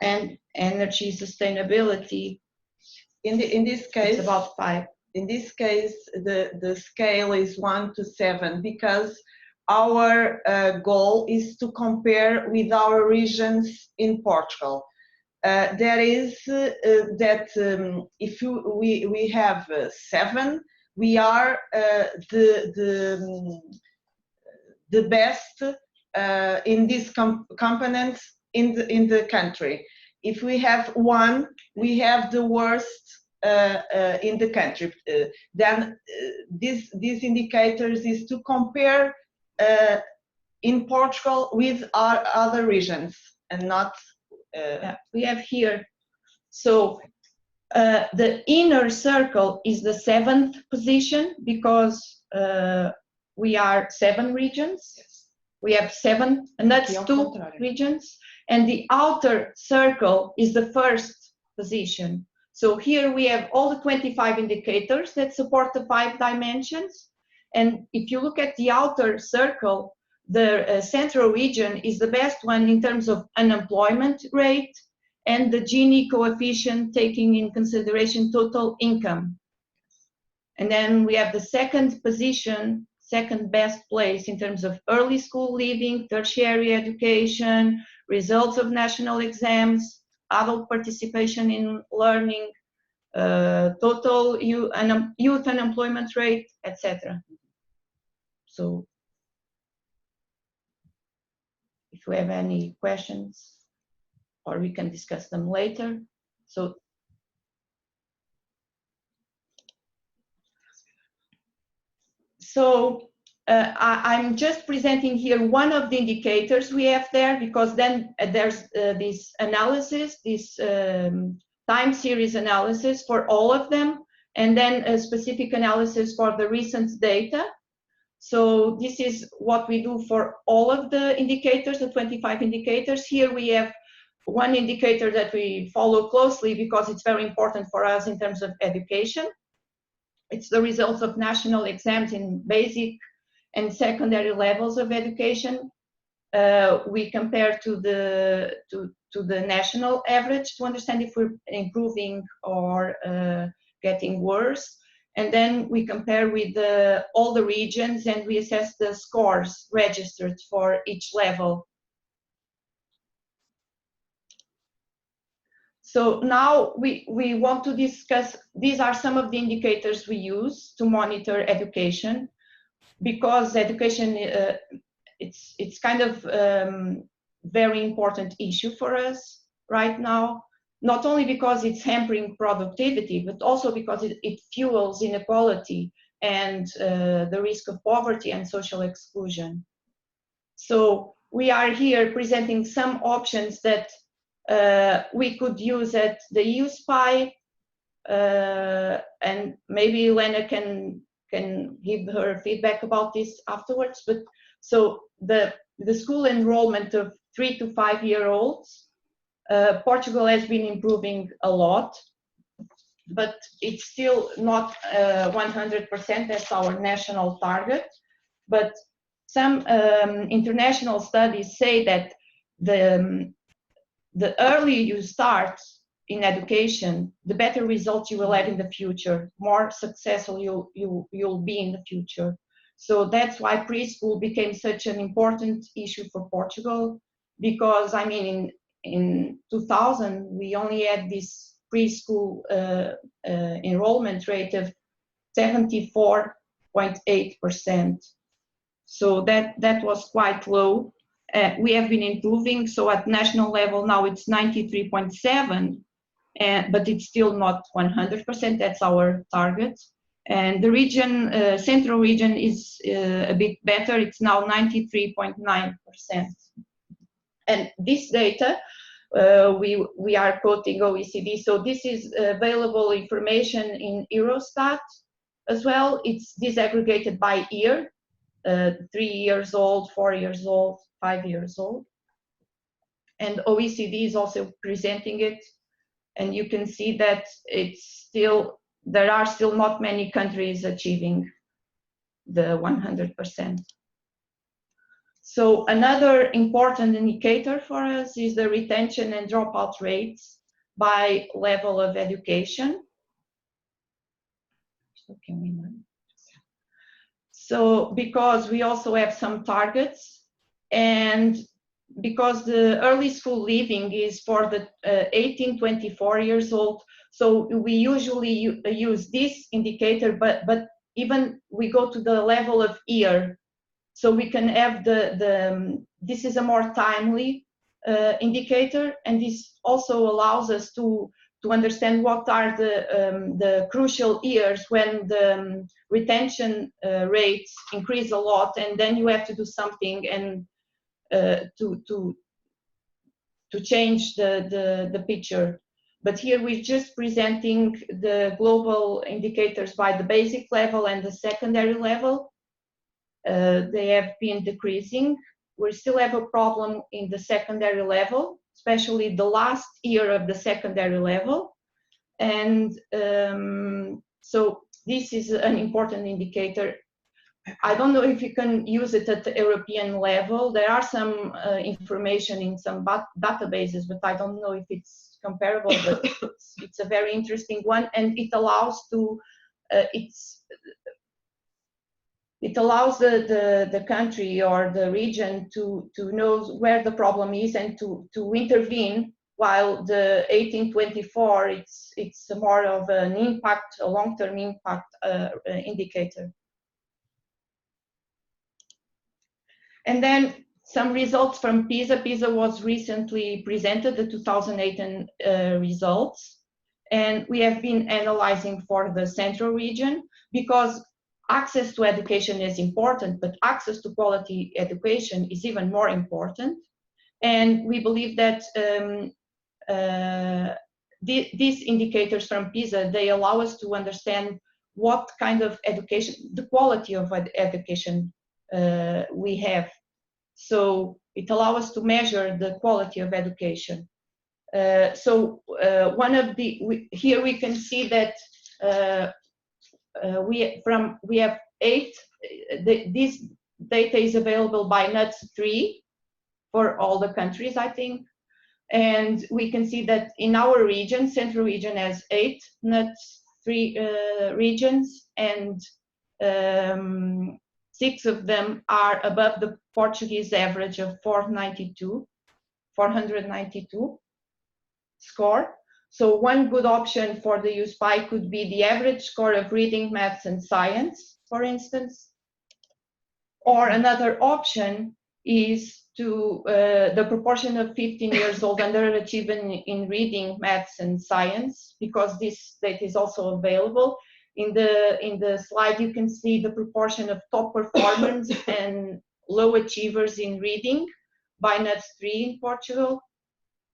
and energy sustainability. In this case, it's about 5. In this case, the scale is 1 to 7 because our goal is to compare with our regions in Portugal. There is that if we have 7, we are the best in these components in the country. If we have 1, we have the worst in the country. Then these indicators is to compare in Portugal with our other regions and not. Yeah, we have here. So the inner circle is the 7th position because we are 7 regions. Yes. We have 7, and that's 2 regions. And the outer circle is the 1st position. So here we have all the 25 indicators that support the 5 dimensions. And if you look at the outer circle, the central region is the best one in terms of unemployment rate and the Gini coefficient, taking in consideration total income. And then we have the 2nd position, 2nd best place in terms of early school leaving, tertiary education, results of national exams, adult participation in learning, total youth unemployment rate, etc. So if we have any questions, or we can discuss them later. So I'm just presenting here one of the indicators we have there, because then there's this analysis, this time series analysis for all of them, and then a specific analysis for the recent data. So this is what we do for all of the indicators, the 25 indicators. Here we have one indicator that we follow closely because it's very important for us in terms of education. It's the results of national exams in basic and secondary levels of education. We compare to the national average to understand if we're improving or getting worse. And then we compare with all the regions and we assess the scores registered for each level. So now we want to discuss, these are some of the indicators we use to monitor education, because education, it's kind of very important issue for us right now, not only because it's hampering productivity, but also because it fuels inequality and the risk of poverty and social exclusion. So we are here presenting some options that we could use at the EU SPI, and maybe Lena can give her feedback about this afterwards. But so the school enrollment of 3 to 5 year olds, Portugal has been improving a lot, but it's still not 100%. That's our national target. But some international studies say that the earlier you start in education, the better results you will have in the future, more successful you'll be in the future. So that's why preschool became such an important issue for Portugal, because I mean in 2000 we only had this preschool enrollment rate of 74.8%. So that was quite low. We have been improving, so at national level now it's 93.7, but it's still not 100%, that's our target. And the region, central region is a bit better, it's now 93.9%. And this data, we are quoting OECD, so this is available information in Eurostat as well. It's disaggregated by year, 3 years old, 4 years old, 5 years old. And OECD is also presenting it. And you can see that there are still not many countries achieving the 100%. So another important indicator for us is the retention and dropout rates by level of education. So because we also have some targets, and because the early school leaving is for the 18-24 years old, so we usually use this indicator, but even we go to the level of year, so we can have this is a more timely indicator, and this also allows us to understand what are the crucial years when the retention rates increase a lot, and then you have to do something and to change the picture. But here we're just presenting the global indicators by the basic level and the secondary level. They have been decreasing. We still have a problem in the secondary level, especially the last year of the secondary level. And so this is an important indicator. I don't know if you can use it at the European level. There are some information in some databases, but I don't know if it's comparable, but it's a very interesting one, and it allows to, it allows the country or the region to know where the problem is and to intervene, while the 18-24, it's more of an impact, a long-term impact indicator. And then some results from PISA. PISA was recently presented, the 2008 results, and we have been analyzing for the central region, because access to education is important, but access to quality education is even more important. And we believe that these indicators from PISA, they allow us to understand what kind of education, the quality of education we have. So it allows us to measure the quality of education. One of the here we can see that we have 8. This data is available by NUTS 3 for all the countries, I think. And we can see that in our region, Central region has 8 NUTS 3 regions, and 6 of them are above the Portuguese average of 492 score. So one good option for the SPI could be the average score of reading, maths, and science, for instance. Or another option is to the proportion of 15 years old underachieving in reading, maths, and science, because this data is also available. In the slide, you can see the proportion of top performers and low achievers in reading by NUTS 3 in Portugal.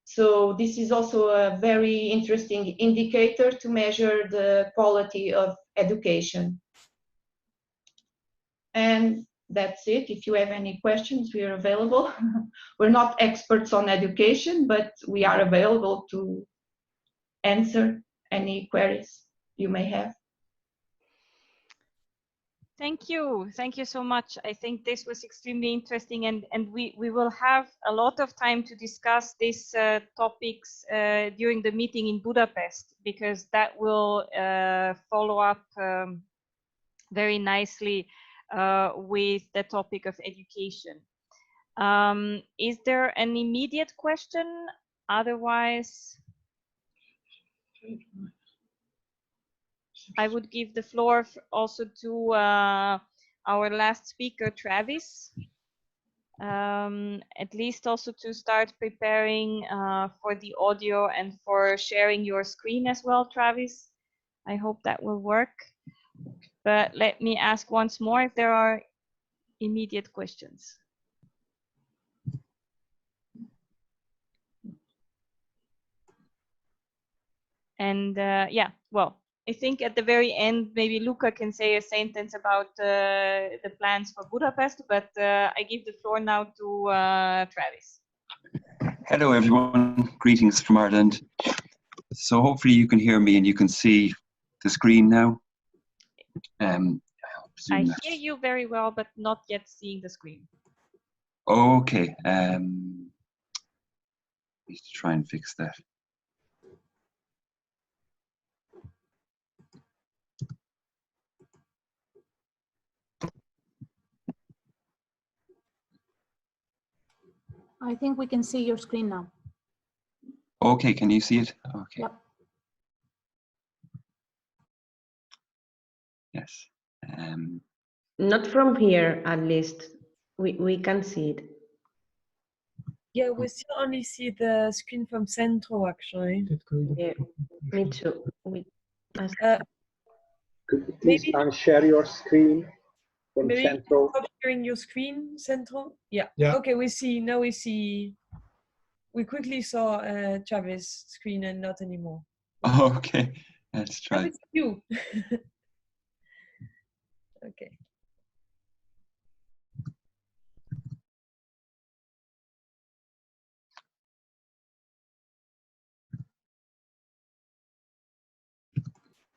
So this is also a very interesting indicator to measure the quality of education. And that's it. If you have any questions, we are available. We're not experts on education, but we are available to answer any queries you may have. Thank you. Thank you so much. I think this was extremely interesting, and we will have a lot of time to discuss these topics during the meeting in Budapest, because that will follow up very nicely with the topic of education. Is there an immediate question? Otherwise, I would give the floor also to our last speaker, Travis, at least also to start preparing for the audio and for sharing your screen as well, Travis. I hope that will work. But let me ask once more if there are immediate questions. And yeah, well, I think at the very end, maybe Luca can say a sentence about the plans for Budapest, but I give the floor now to Travis. Hello, everyone. Greetings from Ireland. So hopefully you can hear me and you can see the screen now. I hear you very well, but not yet seeing the screen. Okay. Need to try and fix that. I think we can see your screen now. Okay, can you see it? Okay. Yep. Yes. Not from here, at least. We can see it. Yeah, we still only see the screen from Central, actually. Yeah, me too. Could you please unshare your screen from maybe Central? stop sharing your screen, Central? Yeah. Yeah. Okay, we see. Now we see. We quickly saw Travis' screen and not anymore. Okay, let's try. It's you. Okay.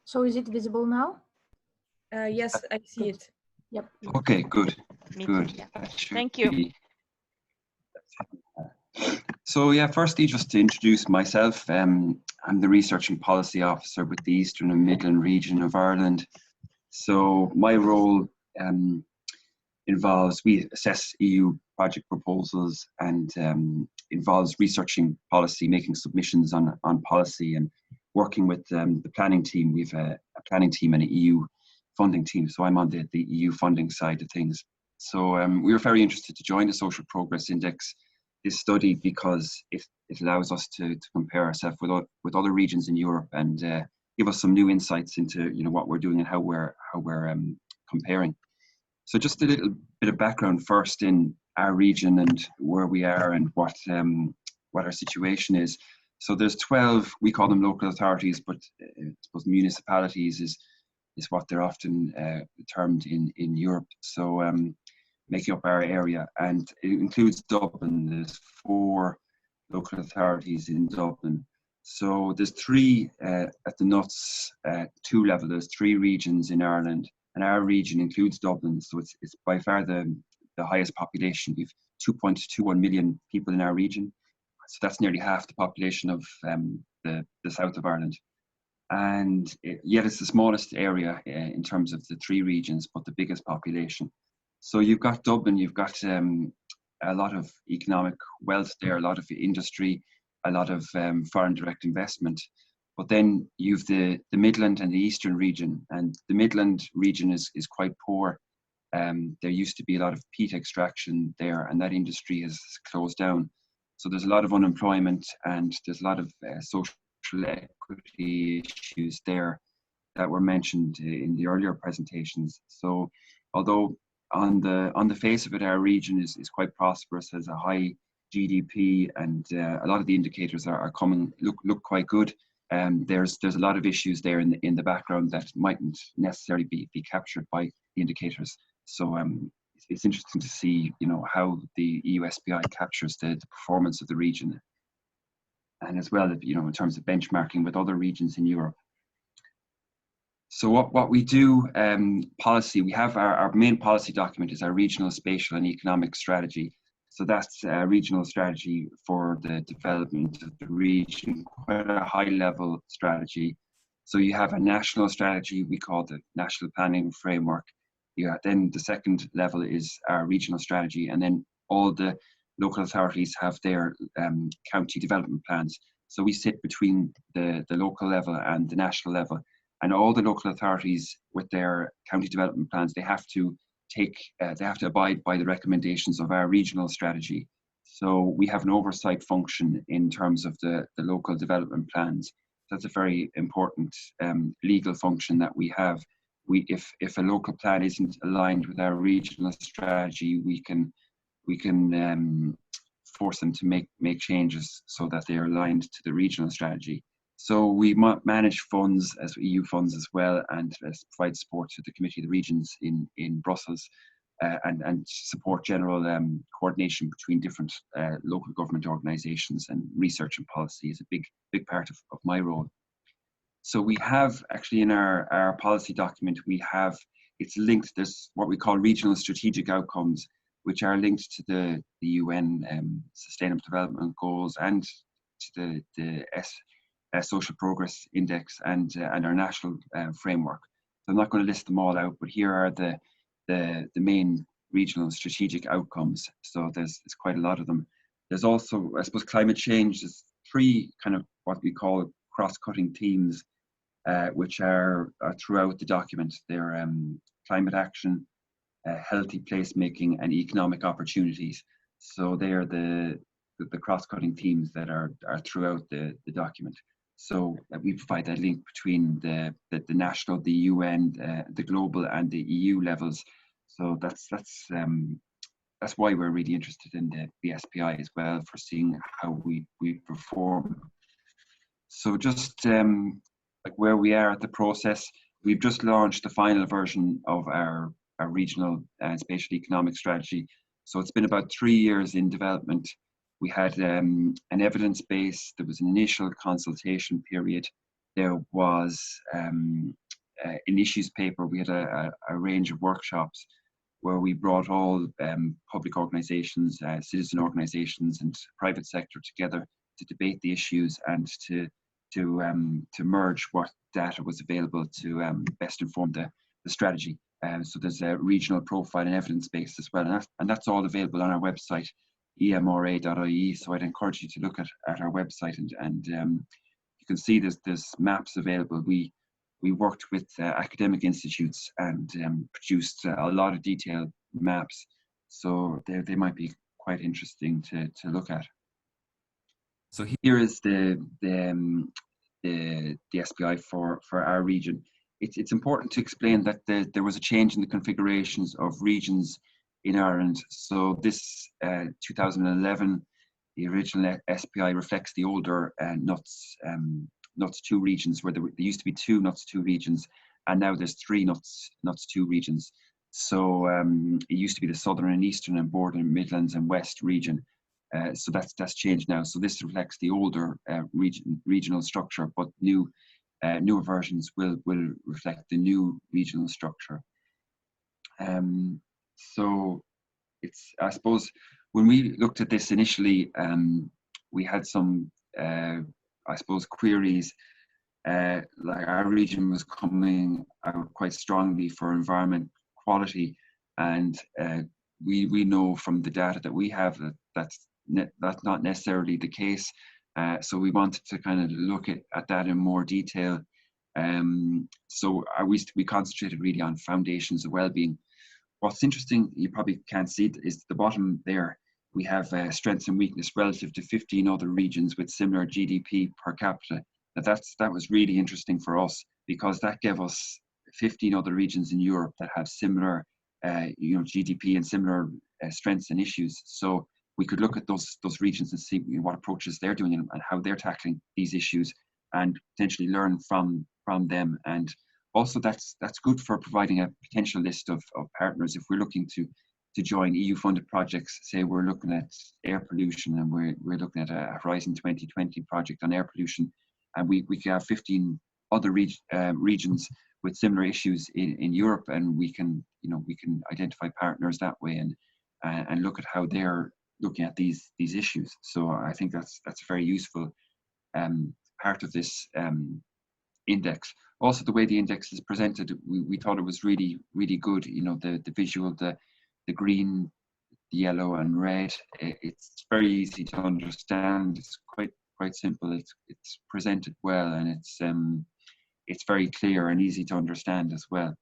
So is it visible now? Yes, I see it. Yep. Okay, good. Me Good. too, yeah. Thank you. So yeah, firstly, just to introduce myself, I'm the Research and Policy Officer with the Eastern and Midland region of Ireland. So my role involves, we assess EU project proposals and involves researching policy, making submissions on policy and working with the planning team. We've a planning team and an EU funding team. So I'm on the EU funding side of things. So we were very interested to join the Social Progress Index, this study, because it allows us to compare ourselves with other regions in Europe and give us some new insights into what we're doing and how we're comparing. So just a little bit of background first in our region and where we are and what our situation is. So there's 12, we call them local authorities, but I suppose municipalities is what they're often termed in Europe. So making up our area, and it includes Dublin. There's 4 local authorities in Dublin. So there's three at the nuts 2 level. There's 3 regions in Ireland, and our region includes Dublin. So it's by far the highest population. We've 2.21 million people in our region. So that's nearly half the population of the south of Ireland. And yet it's the smallest area in terms of the 3 regions, but the biggest population. So you've got Dublin, you've got a lot of economic wealth there, a lot of industry, a lot of foreign direct investment. But then you've the Midland and the Eastern region, and the Midland region is quite poor. There used to be a lot of peat extraction there, and that industry has closed down. So there's a lot of unemployment, and there's a lot of social equity issues there that were mentioned in the earlier presentations. So although on the face of it, our region is quite prosperous, has a high GDP, and a lot of the indicators are coming look quite good. There's a lot of issues there in the background that mightn't necessarily be captured by the indicators. So it's interesting to see, how the EU SPI captures the performance of the region, and as well, in terms of benchmarking with other regions in Europe. So what we do, policy, we have our main policy document is our regional, spatial and economic strategy. So that's a regional strategy for the development of the region, quite a high level strategy. So you have a national strategy, we call the National Planning Framework. Then the second level is our regional strategy, and then all the local authorities have their county development plans. So we sit between the local level and the national level. And all the local authorities with their county development plans, they have to abide by the recommendations of our regional strategy. So we have an oversight function in terms of the local development plans. That's a very important legal function that we have. If a local plan isn't aligned with our regional strategy, we can force them to make changes so that they are aligned to the regional strategy. So we manage funds as EU funds as well, and provide support to the Committee of the Regions in Brussels, and support general coordination between different local government organisations, and research and policy is a big part of my role. So we have actually in our policy document, it's linked, there's what we call regional strategic outcomes, which are linked to the UN Sustainable Development Goals and to the Social Progress Index and our national framework. So I'm not going to list them all out, but here are the main regional strategic outcomes. So there's quite a lot of them. There's also, I suppose, climate change. There's 3 kind of what we call cross-cutting themes, which are throughout the document. They're climate action, healthy placemaking, and economic opportunities. So they are the cross-cutting themes that are throughout the document. So we provide that link between the national, the UN, the global, and the EU levels. So that's why we're really interested in the SPI as well, for seeing how we perform. So just like where we are at the process, we've just launched the final version of our regional spatial economic strategy. So it's been about 3 years in development. We had an evidence base, there was an initial consultation period, there was an issues paper, we had a range of workshops where we brought all public organisations, citizen organisations and private sector together to debate the issues and to merge what data was available to best inform the strategy. So there's a regional profile and evidence base as well, and that's all available on our website, emra.ie. So I'd encourage you to look at our website, and you can see there's maps available. We worked with academic institutes and produced a lot of detailed maps, so they might be quite interesting to look at. So here is the SPI for our region. It's important to explain that there was a change in the configurations of regions in Ireland. So this 2011, the original SPI reflects the older NUTS 2 regions, where there used to be 2 NUTS 2 regions, and now there's 3 NUTS 2 regions. So it used to be the Southern and Eastern and Bordern, Midlands and West region. So that's changed now. So this reflects the older regional structure, but newer versions will reflect the new regional structure. So it's, I suppose, when we looked at this initially, we had some, I suppose, queries. Like our region was coming out quite strongly for environment quality, and we know from the data that we have that that's not necessarily the case. So we wanted to kind of look at that in more detail. So we concentrated really on foundations of well-being. What's interesting, you probably can't see it, is the bottom there. We have strengths and weakness relative to 15 other regions with similar GDP per capita. Now that was really interesting for us, because that gave us 15 other regions in Europe that have similar GDP and similar strengths and issues. So we could look at those regions and see what approaches they're doing and how they're tackling these issues, and potentially learn from them. And also that's good for providing a potential list of partners if we're looking to join EU-funded projects. Say we're looking at air pollution, and we're looking at a Horizon 2020 project on air pollution, and we could have 15 other regions with similar issues in Europe, and we can identify partners that way and look at how they're looking at these issues. So I think that's a very useful part of this index. Also, the way the index is presented, we thought it was really good. The visual, the green, the yellow and red. It's very easy to understand. It's quite simple. It's presented well, and it's very clear and easy to understand as well.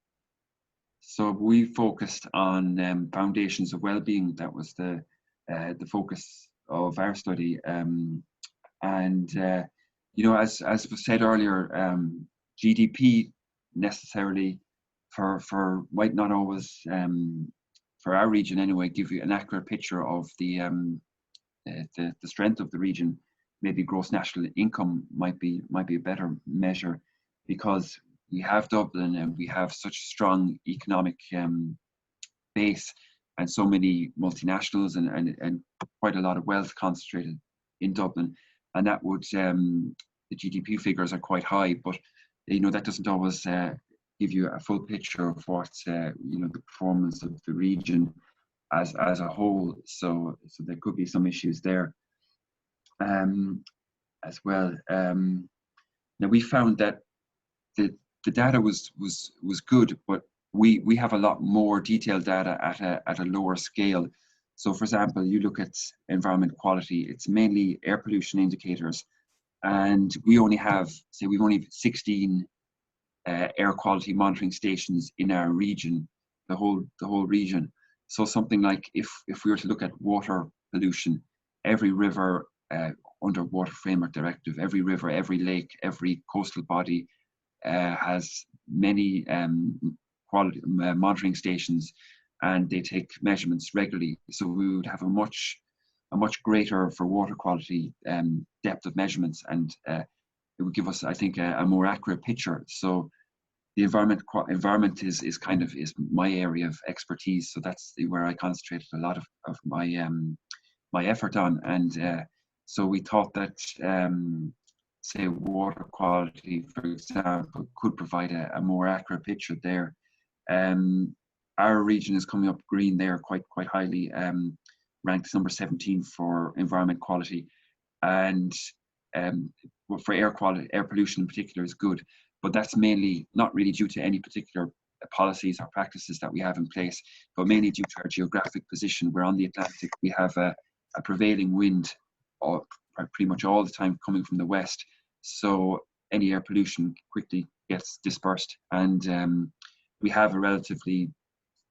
So we focused on foundations of well-being. That was the focus of our study. As was said earlier, GDP necessarily might not always, for our region anyway, give you an accurate picture of the strength of the region. Maybe gross national income might be a better measure, because we have Dublin and we have such a strong economic base, and so many multinationals and quite a lot of wealth concentrated in Dublin, and that would the GDP figures are quite high, but that doesn't always give you a full picture of what the performance of the region as a whole. So there could be some issues there as well. Now we found that the data was good, but we have a lot more detailed data at a lower scale. So for example, you look at environment quality, it's mainly air pollution indicators, and we only have 16 air quality monitoring stations in our region, the whole region. So something like if we were to look at water pollution, every river under Water Framework Directive, every river, every lake, every coastal body has many quality monitoring stations, and they take measurements regularly. So we would have a much greater, for water quality, depth of measurements, and it would give us, I think, a more accurate picture. So the environment is my area of expertise. So that's where I concentrated a lot of my effort on. And so we thought that say water quality, for example, could provide a more accurate picture there. Our region is coming up green there quite highly, ranked number 17 for environment quality, and for air pollution in particular is good, but that's mainly not really due to any particular policies or practices that we have in place, but mainly due to our geographic position. We're on the Atlantic. We have a prevailing wind pretty much all the time coming from the west, so any air pollution quickly gets dispersed, and we have a relatively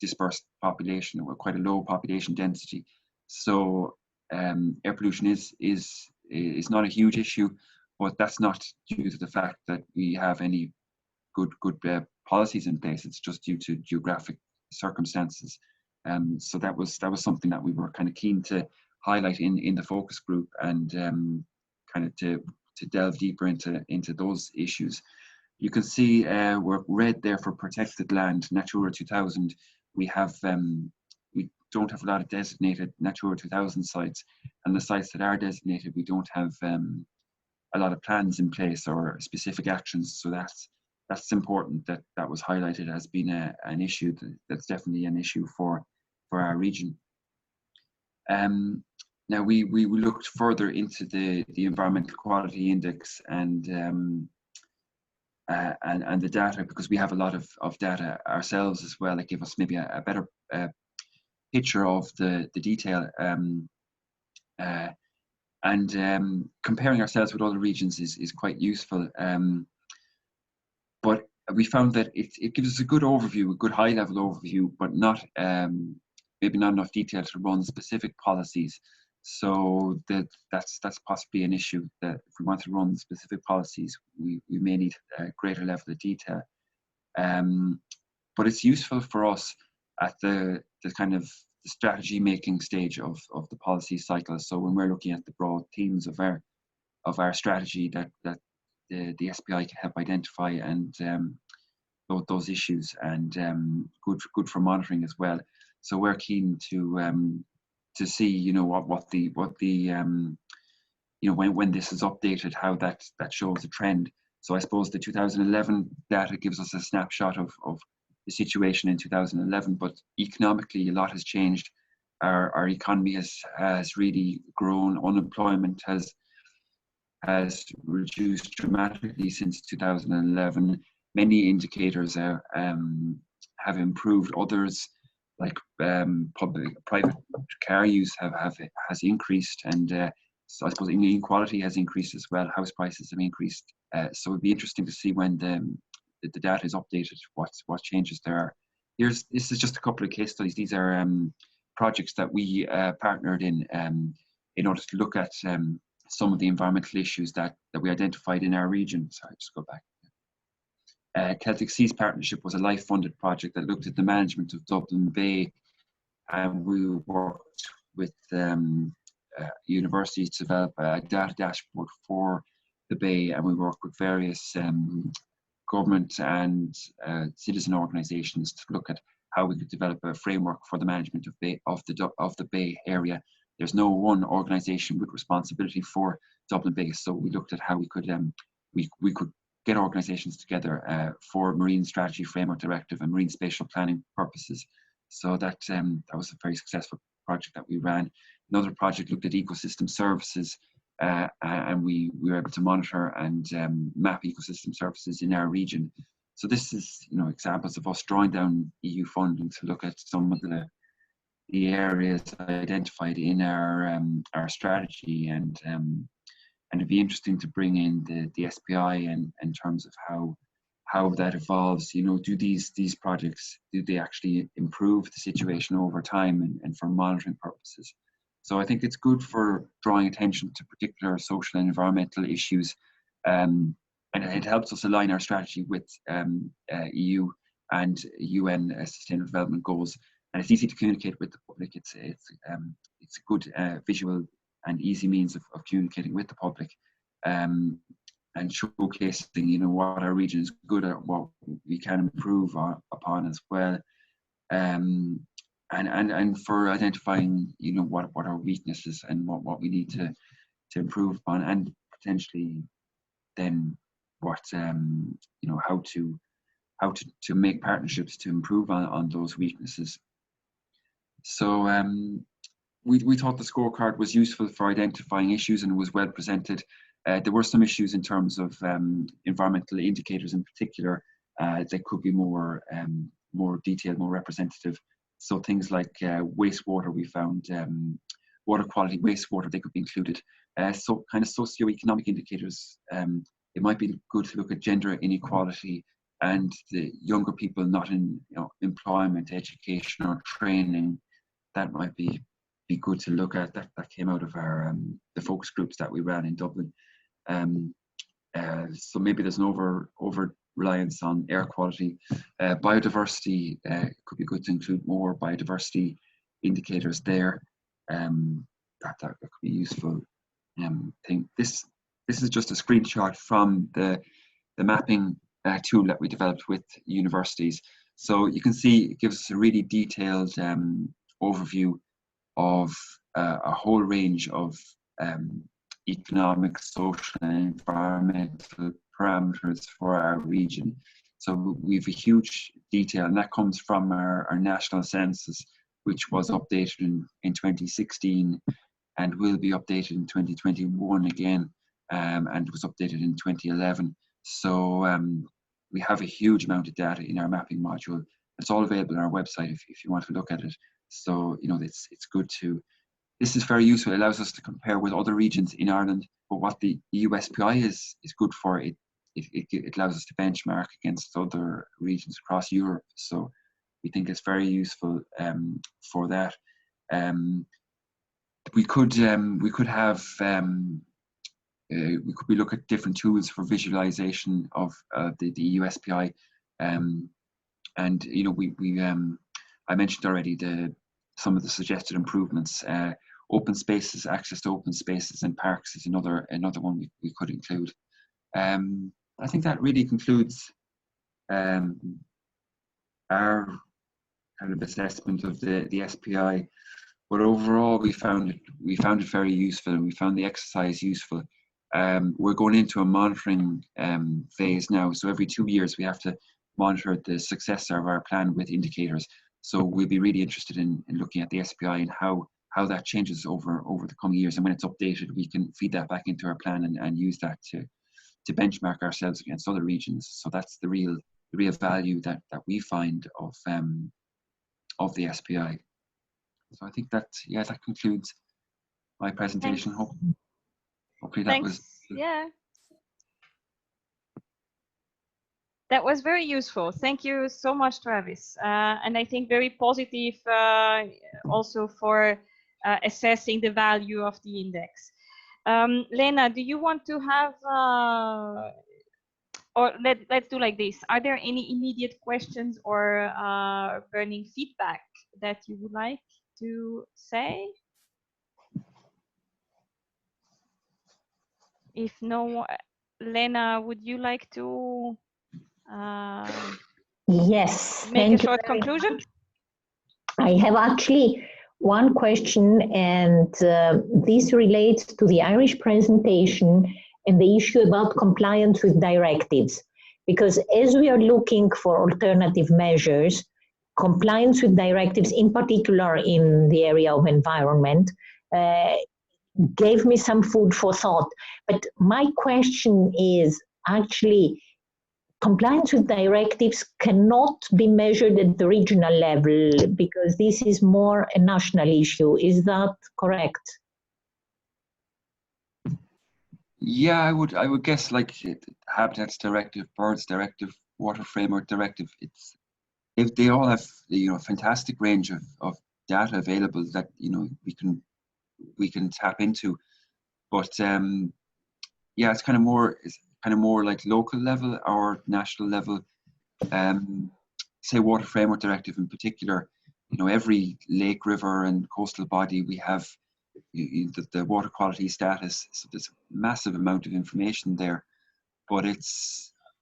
dispersed population, or quite a low population density. So air pollution is not a huge issue, but that's not due to the fact that we have any good policies in place. It's just due to geographic circumstances. So that was something that we were kind of keen to highlight in the focus group, and kind of to delve deeper into those issues. You can see we're red there for protected land, Natura 2000. We have don't have a lot of designated Natura 2000 sites, and the sites that are designated, we don't have a lot of plans in place or specific actions. So that's important that that was highlighted as being an issue. That's definitely an issue for our region. Now we looked further into the environmental quality index and the data, because we have a lot of data ourselves as well that give us maybe a better picture of the detail. Comparing ourselves with other regions is quite useful. But we found that it gives us a good overview, a good high-level overview, but not maybe not enough detail to run specific policies. So that's possibly an issue, that if we want to run specific policies, we may need a greater level of detail. But it's useful for us at the kind of the strategy making stage of the policy cycle. So when we're looking at the broad themes of our strategy that the SPI can help identify and those issues, and good for monitoring as well. So we're keen to see, you know, what the you know, when this is updated, how that shows a trend. So I suppose the 2011 data gives us a snapshot of the situation in 2011, but economically a lot has changed. Our economy has really grown. Unemployment has reduced dramatically since 2011. Many indicators have improved. Others, like private car use, has increased, and so I suppose inequality has increased as well. House prices have increased. So it'd be interesting to see when the data is updated, what changes there are. This is just a couple of case studies. These are projects that we partnered in order to look at some of the environmental issues that we identified in our region. Sorry, just go back. Celtic Seas Partnership was a life-funded project that looked at the management of Dublin Bay, and we worked with universities to develop a data dashboard for the Bay, and we worked with various government and citizen organisations to look at how we could develop a framework for the management of the Bay area. There's no one organisation with responsibility for Dublin Bay, so we looked at how we could get organisations together for Marine Strategy Framework Directive and Marine Spatial Planning purposes. So that was a very successful project that we ran. Another project looked at ecosystem services, and we were able to monitor and map ecosystem services in our region. So this is, you know, examples of us drawing down EU funding to look at some of the areas identified in our strategy, and it'd be interesting to bring in the SPI and in terms of how that evolves. You know, do these projects, do they actually improve the situation over time and for monitoring purposes? So I think it's good for drawing attention to particular social and environmental issues, and it helps us align our strategy with EU and UN Sustainable Development Goals. And it's easy to communicate with the public. It's a good visual and easy means of communicating with the public, and showcasing, you know, what our region is good at, what we can improve upon as well, and for identifying, you know, what our weaknesses and what we need to improve upon, and potentially then what you know, how to make partnerships to improve on those weaknesses. So we thought the scorecard was useful for identifying issues and was well presented. There were some issues in terms of environmental indicators in particular that could be more detailed, more representative. So things like wastewater, we found water quality, wastewater, they could be included. So kind of socio-economic indicators, it might be good to look at gender inequality and the younger people not in, you know, employment, education or training. That might be good to look at. That came out of our the focus groups that we ran in Dublin. So maybe there's an over reliance on air quality. Biodiversity, could be good to include more biodiversity indicators there. That could be useful. Thing. This is just a screenshot from the mapping tool that we developed with universities. So you can see it gives us a really detailed overview of a whole range of economic, social, and environmental parameters for our region. So we have a huge detail, and that comes from our national census, which was updated in 2016 and will be updated in 2021 again, and was updated in 2011. So we have a huge amount of data in our mapping module. It's all available on our website if you want to look at it. So, you know, it's good to, this is very useful. It allows us to compare with other regions in Ireland, but what the EU SPI is good for, it allows us to benchmark against other regions across Europe. So we think it's very useful for that. We could have we could look at different tools for visualization of the EU SPI, and you know I mentioned already some of the suggested improvements. Open spaces, access to open spaces and parks is another one we could include. I think that really concludes our kind of assessment of the SPI. But overall, we found it very useful, and we found the exercise useful. We're going into a monitoring phase now, so every 2 years we have to monitor the success of our plan with indicators. So we'll be really interested in looking at the SPI and how that changes over the coming years. And when it's updated, we can feed that back into our plan and use that to benchmark ourselves against other regions. So that's the real value that we find of the SPI. So I think that concludes my presentation. Hopefully that was. Yeah. That was very useful. Thank you so much, Travis. And I think very positive also for assessing the value of the index. Lena, do you want to have, or let's do like this. Are there any immediate questions or burning feedback that you would like to say? If no, Lena, would you like to yes, make a short conclusion? I have actually one question, and this relates to the Irish presentation and the issue about compliance with directives. Because as we are looking for alternative measures, compliance with directives, in particular in the area of environment, gave me some food for thought. But my question is actually, compliance with directives cannot be measured at the regional level because this is more a national issue. Is that correct? Yeah, I would guess, like Habitats Directive, Birds Directive, Water Framework Directive. If they all have a fantastic range of data available that we can tap into, but yeah, it's kind of more like local level or national level. Say Water Framework Directive in particular, every lake, river and coastal body, we have the water quality status. So there's a massive amount of information there, but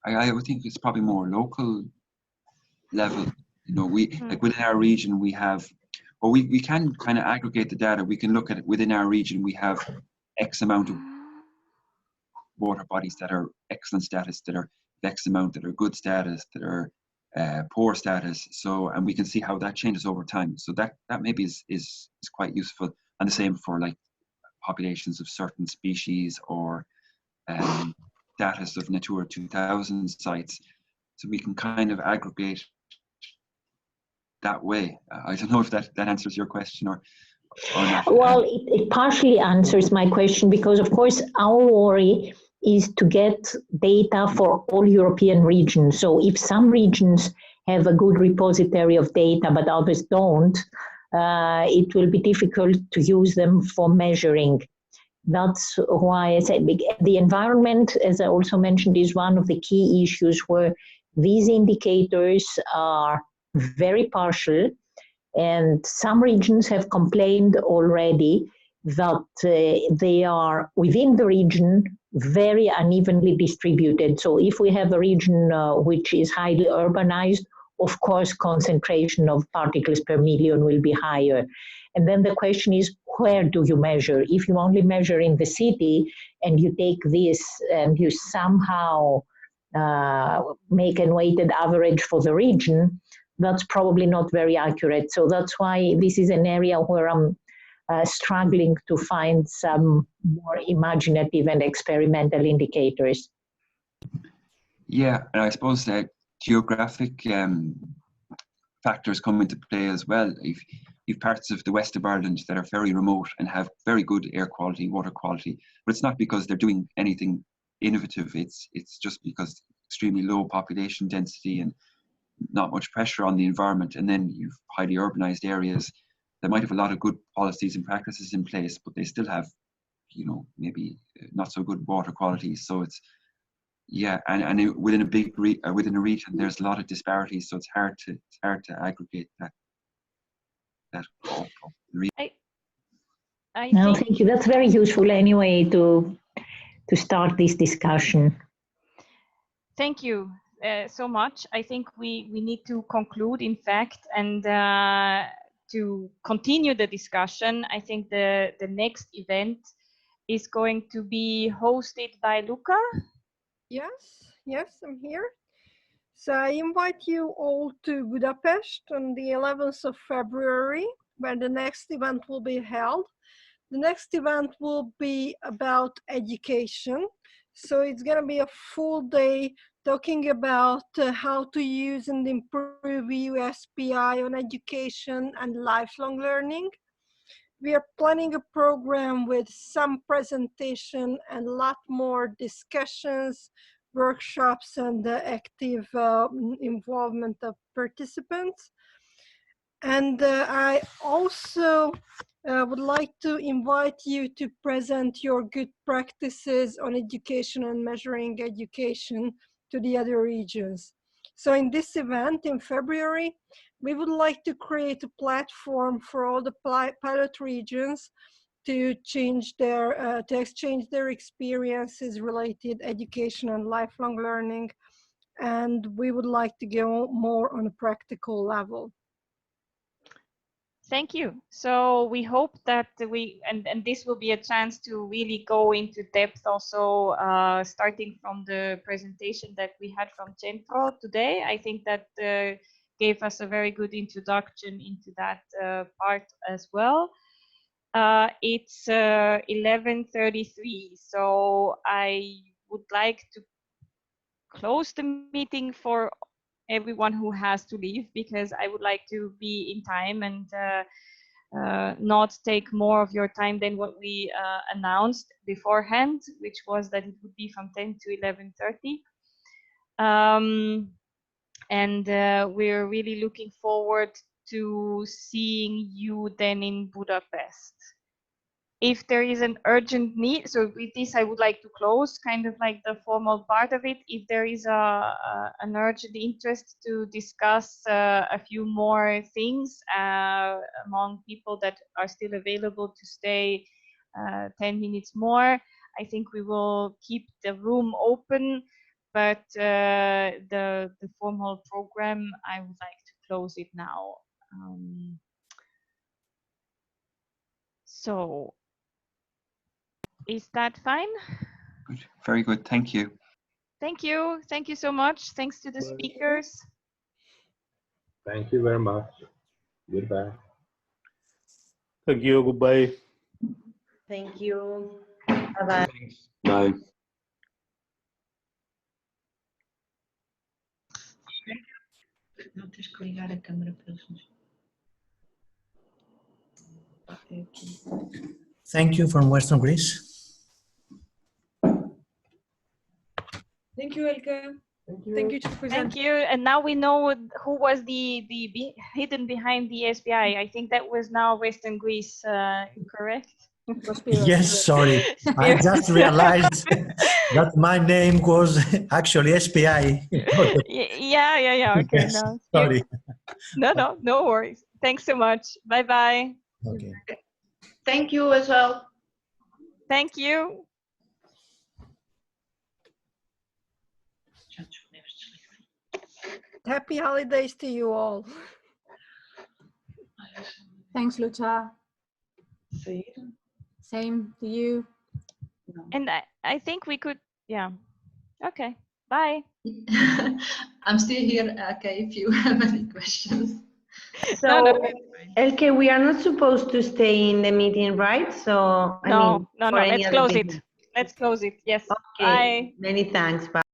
I would think it's probably more local level. Like within our region we have, or we can kind of aggregate the data. We can look at it within our region. We have X amount of water bodies that are excellent status, that are X amount that are good status, that are poor status. So, and we can see how that changes over time. So that maybe is quite useful. And the same for like populations of certain species or status of Natura 2000 sites. So we can kind of aggregate that way. I don't know if that answers your question or not. Well, it partially answers my question, because of course our worry is to get data for all European regions. So if some regions have a good repository of data but others don't, it will be difficult to use them for measuring. That's why I said the environment, as I also mentioned, is one of the key issues where these indicators are very partial, and some regions have complained already that they are within the region very unevenly distributed. So if we have a region which is highly urbanized of course, concentration of particles per million will be higher. And then the question is, where do you measure? If you only measure in the city and you take this and you somehow make a weighted average for the region, that's probably not very accurate. So that's why this is an area where I'm struggling to find some more imaginative and experimental indicators. Yeah, and I suppose that geographic factors come into play as well. If parts of the west of Ireland that are very remote and have very good air quality, water quality, but it's not because they're doing anything innovative. It's just because extremely low population density and not much pressure on the environment. And then you've highly urbanized areas that might have a lot of good policies and practices in place, but they still have, you know, maybe not so good water quality. So it's, yeah, and within a big within a region, there's a lot of disparities. So it's hard to aggregate that. No, thank you. That's very useful anyway to start this discussion. Thank you so much. I think we need to conclude, in fact, and to continue the discussion. I think the next event is going to be hosted by Luca. Yes, I'm here. So I invite you all to Budapest on the 11th of February, where the next event will be held. The next event will be about education. So it's going to be a full day talking about how to use and improve EU SPI on education and lifelong learning. We are planning a program with some presentation and a lot more discussions, workshops, and active involvement of participants. And I also would like to invite you to present your good practices on education and measuring education to the other regions. So in this event in February, we would like to create a platform for all the pilot regions to change their, to exchange their experiences related education and lifelong learning. And we would like to go more on a practical level. Thank you. So we hope that and this will be a chance to really go into depth also, starting from the presentation that we had from Centro today. I think that gave us a very good introduction into that part as well. It's 11:33, so I would like to close the meeting for everyone who has to leave, because I would like to be in time and not take more of your time than what we announced beforehand, which was that it would be from 10 to 11:30. And we're really looking forward to seeing you then in Budapest. If there is an urgent need, so with this I would like to close kind of like the formal part of it. If there is an urgent interest to discuss a few more things among people that are still available to stay 10 minutes more, I think we will keep the room open, but the formal program, I would like to close it now. So is that fine? Good. Very good. Thank you. Thank you. Thank you so much. Thanks to the speakers. Thank you very much. Goodbye. Thank you. Goodbye. Thank you. Bye-bye. Bye. Não tens que ligar a câmera para eles. Thank you from Western Greece. Thank you, Elke. Thank you to present. Thank you. And now we know who was the hidden behind the SPI. I think that was now Western Greece, correct? Yes, sorry. I just realized that my name was actually SPI. Yeah. Okay, Yes, no. sorry. No worries. Thanks so much. Bye-bye. Okay. Thank you as well. Thank you. Já descobrimos desligar. Happy holidays to you all. Thanks, Lucia. Sair? Same to you. And I think we could, yeah. Okay, bye. I'm still here, okay, if you have any questions. So, Elke, we are not supposed to stay in the meeting, right? So, I mean, No, for any let's other close business. it. Let's close it. Yes. Okay, Bye. many thanks. Bye.